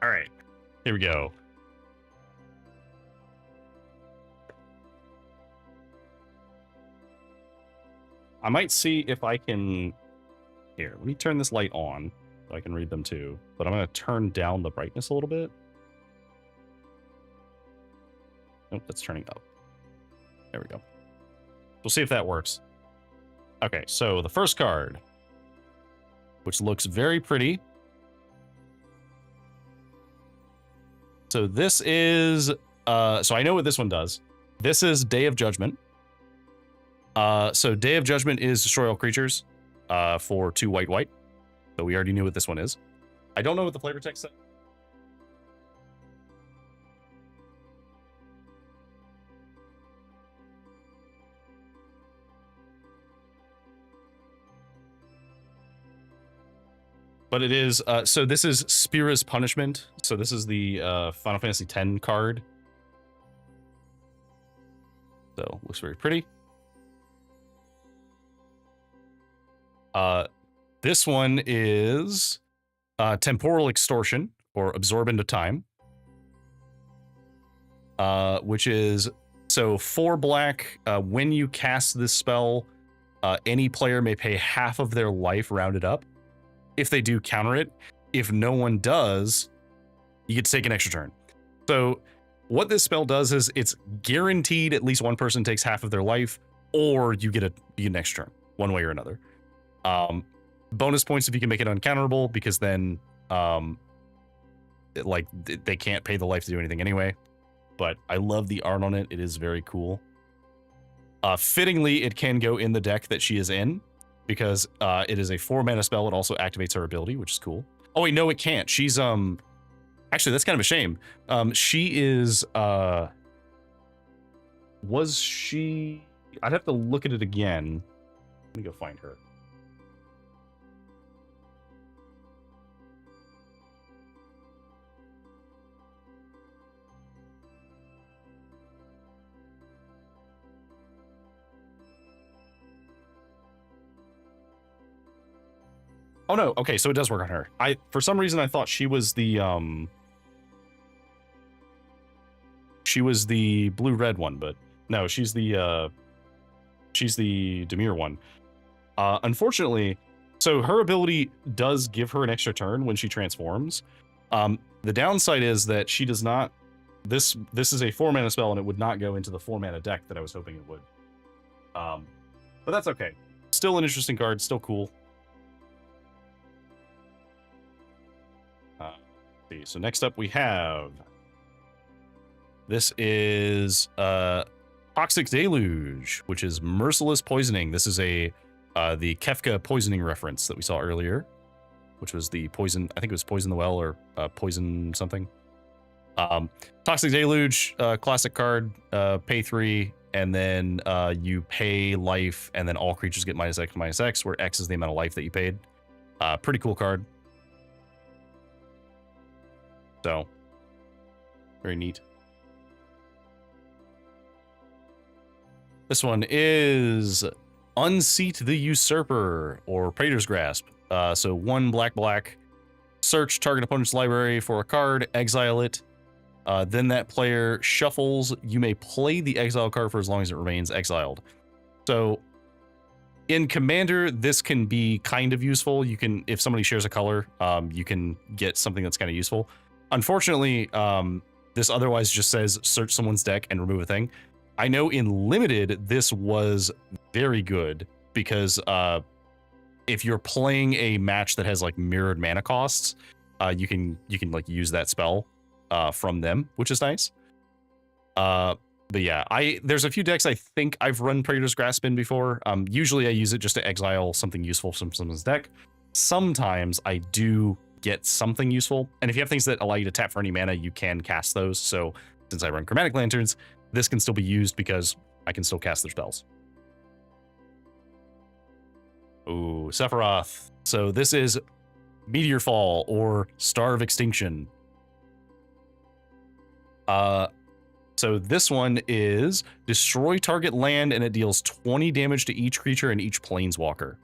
All right, here we go. I might see if I can... Here, let me turn this light on so I can read them too. But I'm going to turn down the brightness a little bit. Nope, that's turning up. There we go. We'll see if that works. Okay, so the first card, which looks very pretty, So this is, so I know what this one does. This is Day of Judgment. So Day of Judgment is destroy all creatures for 2 white. So we already knew what this one is. I don't know what the flavor text said. But it is, so this is Spira's Punishment. So this is the Final Fantasy X card. So looks very pretty. This one is Temporal Extortion, or Absorb into Time. Which is, so 4 black, when you cast this spell, any player may pay half of their life rounded up. If they do, counter it. If no one does, you get to take an extra turn. So what this spell does is it's guaranteed at least one person takes half of their life, or you get an extra turn, one way or another. Bonus points if you can make it uncounterable, because then they can't pay the life to do anything anyway. But I love the art on it. It is very cool. Fittingly, it can go in the deck that she is in, because it is a 4-mana spell. It also activates her ability, which is cool. Oh wait, no, it can't. She's actually, that's kind of a shame. She is was she? I'd have to look at it again. Let me go find her. Oh no, okay, so it does work on her. For some reason I thought she was the blue-red one, but no, she's the Demir one. Unfortunately, so her ability does give her an extra turn when she transforms. The downside is that she does not, this is a 4-mana spell, and it would not go into the 4-mana deck that I was hoping it would. But that's okay. Still an interesting card, still cool. See, so next up we have, this is Toxic Deluge, which is Merciless Poisoning. This is the Kefka poisoning reference that we saw earlier, which was the poison, I think it was Poison the Well, or Poison something. Toxic Deluge, classic card, pay 3, and then you pay life, and then all creatures get -X, where X is the amount of life that you paid. Pretty cool card. So, very neat. This one is Unseat the Usurper, or Praetor's Grasp. So 1 black, search target opponent's library for a card, exile it. Then that player shuffles. You may play the exile card for as long as it remains exiled. So in Commander, this can be kind of useful. You can, if somebody shares a color, you can get something that's kind of useful. Unfortunately, this otherwise just says search someone's deck and remove a thing. I know in Limited, this was very good, because if you're playing a match that has like mirrored mana costs, you can like use that spell from them, which is nice. But yeah, there's a few decks I think I've run Praetor's Grasp in before. Usually I use it just to exile something useful from someone's deck. Sometimes I do get something useful, and if you have things that allow you to tap for any mana, you can cast those. So since I run Chromatic Lanterns, this can still be used because I can still cast their spells. Ooh, Sephiroth. So this is Meteor Fall, or Star of Extinction. So this one is destroy target land, and it deals 20 damage to each creature and each planeswalker.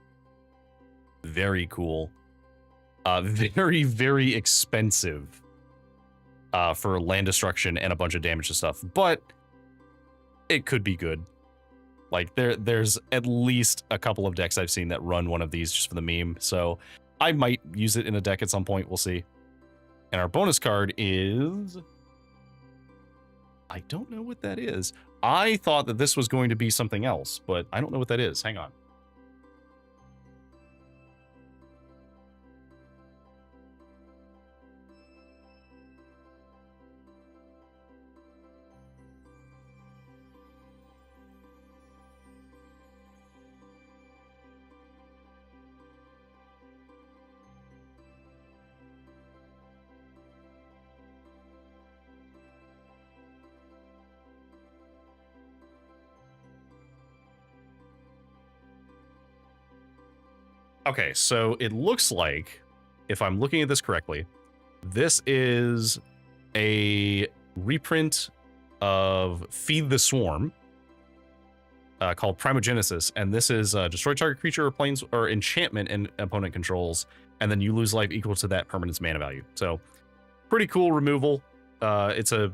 Very cool. Very, very expensive for land destruction and a bunch of damage to stuff, but it could be good. Like there's at least a couple of decks I've seen that run one of these just for the meme, so I might use it in a deck at some point. We'll see. And our bonus card is, I don't know what that is. I thought that this was going to be something else, but I don't know what that is. Hang on. Okay, so it looks like, if I'm looking at this correctly, this is a reprint of Feed the Swarm, called Primogenesis, and this is destroy target creature or planes or enchantment and opponent controls, and then you lose life equal to that permanent's mana value. So pretty cool removal. It's a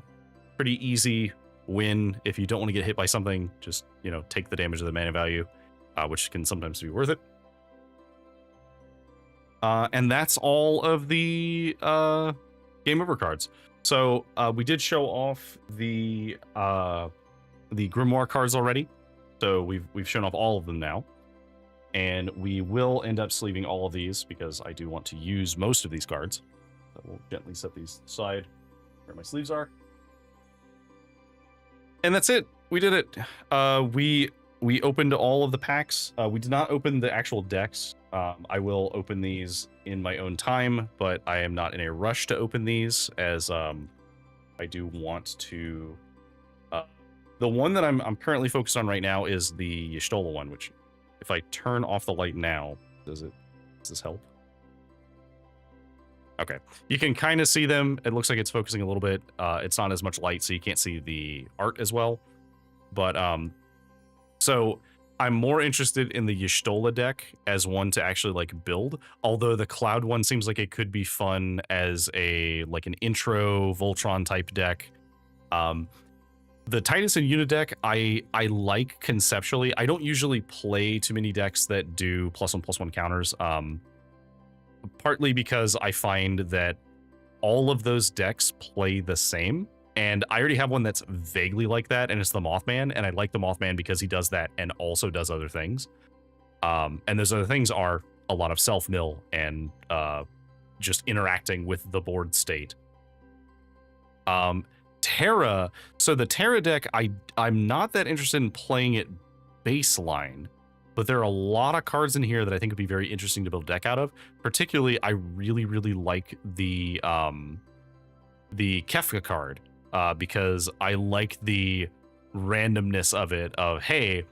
pretty easy win if you don't want to get hit by something. Just, you know, take the damage of the mana value, which can sometimes be worth it. And that's all of the game over cards. So we did show off the Grimoire cards already. So we've shown off all of them now. And we will end up sleeving all of these because I do want to use most of these cards. So we'll gently set these aside where my sleeves are. And that's it. We did it. We opened all of the packs. We did not open the actual decks. I will open these in my own time, but I am not in a rush to open these, as I do want to. The one that I'm currently focused on right now is the Y'shtola one, which, if I turn off the light now, does this help? Okay, you can kind of see them. It looks like it's focusing a little bit. It's not as much light, so you can't see the art as well. But so I'm more interested in the Y'shtola deck as one to actually like build. Although the Cloud one seems like it could be fun as a like an intro Voltron type deck. The Titus and Una deck, I like conceptually. I don't usually play too many decks that do +1/+1 counters. Partly because I find that all of those decks play the same. And I already have one that's vaguely like that, and it's the Mothman. And I like the Mothman because he does that and also does other things. And those other things are a lot of self-mill and just interacting with the board state. Terra. So the Terra deck, I'm not that interested in playing it baseline, but there are a lot of cards in here that I think would be very interesting to build a deck out of. Particularly, I really, really like the Kefka card, because I like the randomness of it. Of hey,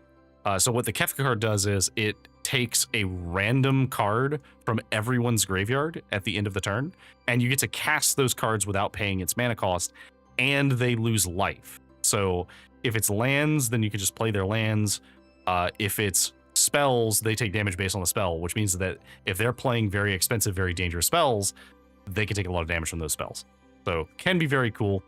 so what the Kefka card does is it takes a random card from everyone's graveyard at the end of the turn, and you get to cast those cards without paying its mana cost, and they lose life. So if it's lands, then you can just play their lands. If it's spells, they take damage based on the spell, which means that if they're playing very expensive, very dangerous spells, they can take a lot of damage from those spells. So can be very cool.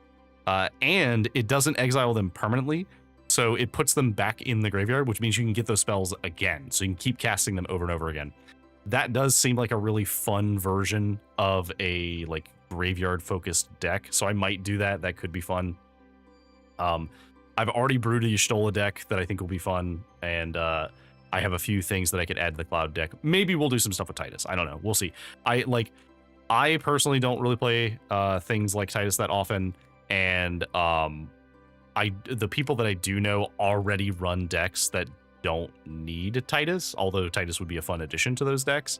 And it doesn't exile them permanently, so it puts them back in the graveyard, which means you can get those spells again. So you can keep casting them over and over again. That does seem like a really fun version of a like graveyard focused deck. So I might do that. That could be fun. I've already brewed a Y'shtola deck that I think will be fun. And I have a few things that I could add to the Cloud deck. Maybe we'll do some stuff with Titus. I don't know. We'll see. I personally don't really play things like Titus that often. And the people that I do know already run decks that don't need Titus, although Titus would be a fun addition to those decks.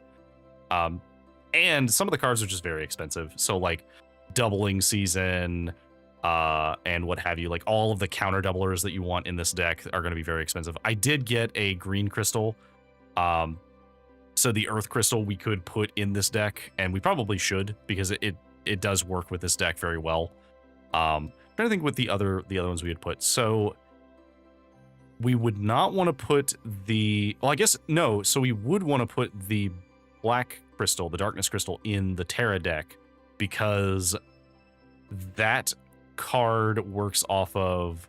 And some of the cards are just very expensive. So like Doubling Season and what have you, like all of the counter doublers that you want in this deck are going to be very expensive. I did get a green crystal. So the Earth Crystal we could put in this deck, and we probably should, because it does work with this deck very well. I'm trying to think what the other ones we would put. So we would not want to put well, I guess no. So we would want to put the Black Crystal, the Darkness Crystal, in the Terra deck, because that card works off of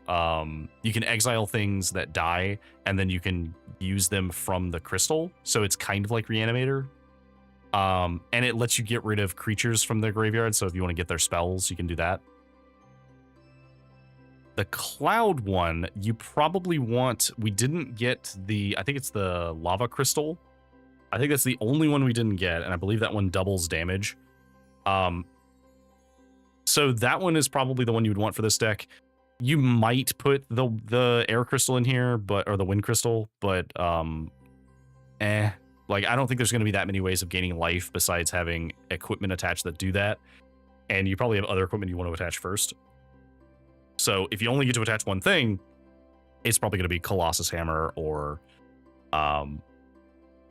you can exile things that die, and then you can use them from the crystal. So it's kind of like Reanimator. And it lets you get rid of creatures from their graveyard. So if you want to get their spells, you can do that. The Cloud one, you probably want, we didn't get I think it's the Lava Crystal. I think that's the only one we didn't get, and I believe that one doubles damage. So that one is probably the one you would want for this deck. You might put the Air Crystal in here, or the Wind Crystal, but like I don't think there's going to be that many ways of gaining life besides having equipment attached that do that, and you probably have other equipment you want to attach first. So if you only get to attach one thing, it's probably going to be Colossus Hammer or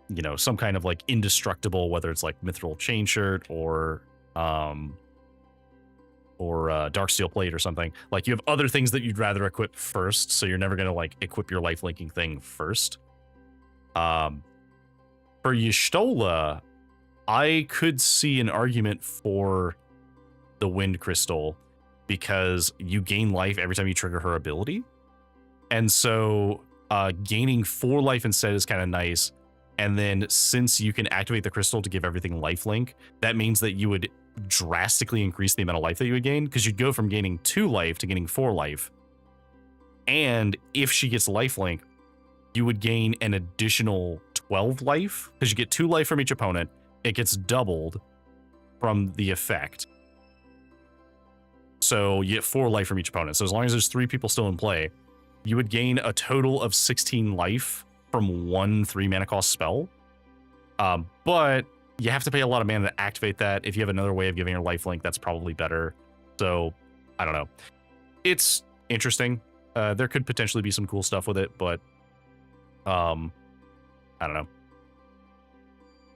you know, some kind of like indestructible, whether it's like Mithril Chain Shirt or Darksteel Plate or something. Like you have other things that you'd rather equip first, so you're never gonna like equip your life linking thing first. For Y'shtola, I could see an argument for the Wind Crystal because you gain life every time you trigger her ability. And so gaining 4 life instead is kind of nice. And then since you can activate the crystal to give everything lifelink, that means that you would drastically increase the amount of life that you would gain, because you'd go from gaining 2 life to gaining 4 life. And if she gets lifelink, you would gain an additional 12 life, because you get 2 life from each opponent. It gets doubled from the effect. So you get 4 life from each opponent. So as long as there's 3 people still in play, you would gain a total of 16 life from 1 3 mana cost spell. But you have to pay a lot of mana to activate that. If you have another way of giving her lifelink, that's probably better. So I don't know. It's interesting. There could potentially be some cool stuff with it, but I don't know.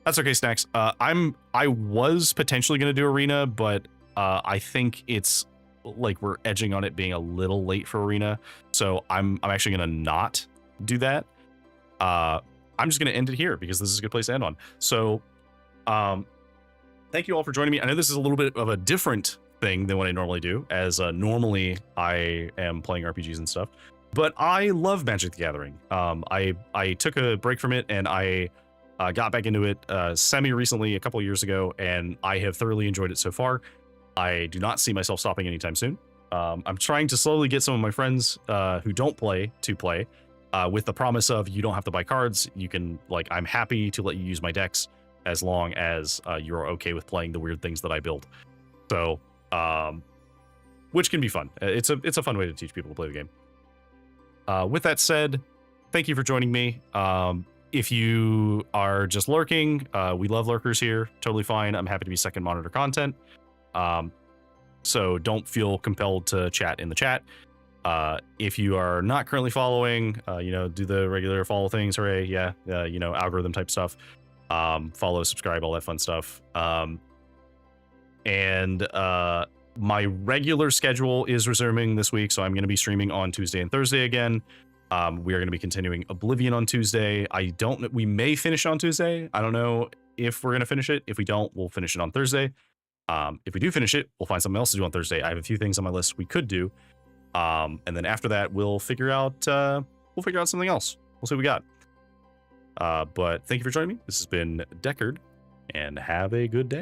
That's okay, Snacks. I was potentially going to do Arena, but I think it's like we're edging on it being a little late for Arena. So I'm actually going to not do that. I'm just going to end it here because this is a good place to end on. So thank you all for joining me. I know this is a little bit of a different thing than what I normally do, as normally I am playing RPGs and stuff, but I love Magic the Gathering. I took a break from it and I got back into it semi-recently, a couple of years ago, and I have thoroughly enjoyed it so far. I do not see myself stopping anytime soon. I'm trying to slowly get some of my friends who don't play to play, with the promise of you don't have to buy cards. You can, like, I'm happy to let you use my decks as long as you're okay with playing the weird things that I build. So, which can be fun. It's a fun way to teach people to play the game. With that said, thank you for joining me. If you are just lurking, we love lurkers here. Totally fine. I'm happy to be second monitor content. So don't feel compelled to chat in the chat. If you are not currently following, you know, do the regular follow things. Hooray. Yeah. You know, algorithm type stuff. Follow, subscribe, all that fun stuff. And my regular schedule is resuming this week, so I'm going to be streaming on Tuesday and Thursday again. We are going to be continuing Oblivion on Tuesday. We may finish on Tuesday. I don't know if we're going to finish it. If we don't, we'll finish it on Thursday. If we do finish it, we'll find something else to do on Thursday. I have a few things on my list we could do. And then after that, we'll figure out something else. We'll see what we got. But thank you for joining me. This has been Deckard, and have a good day.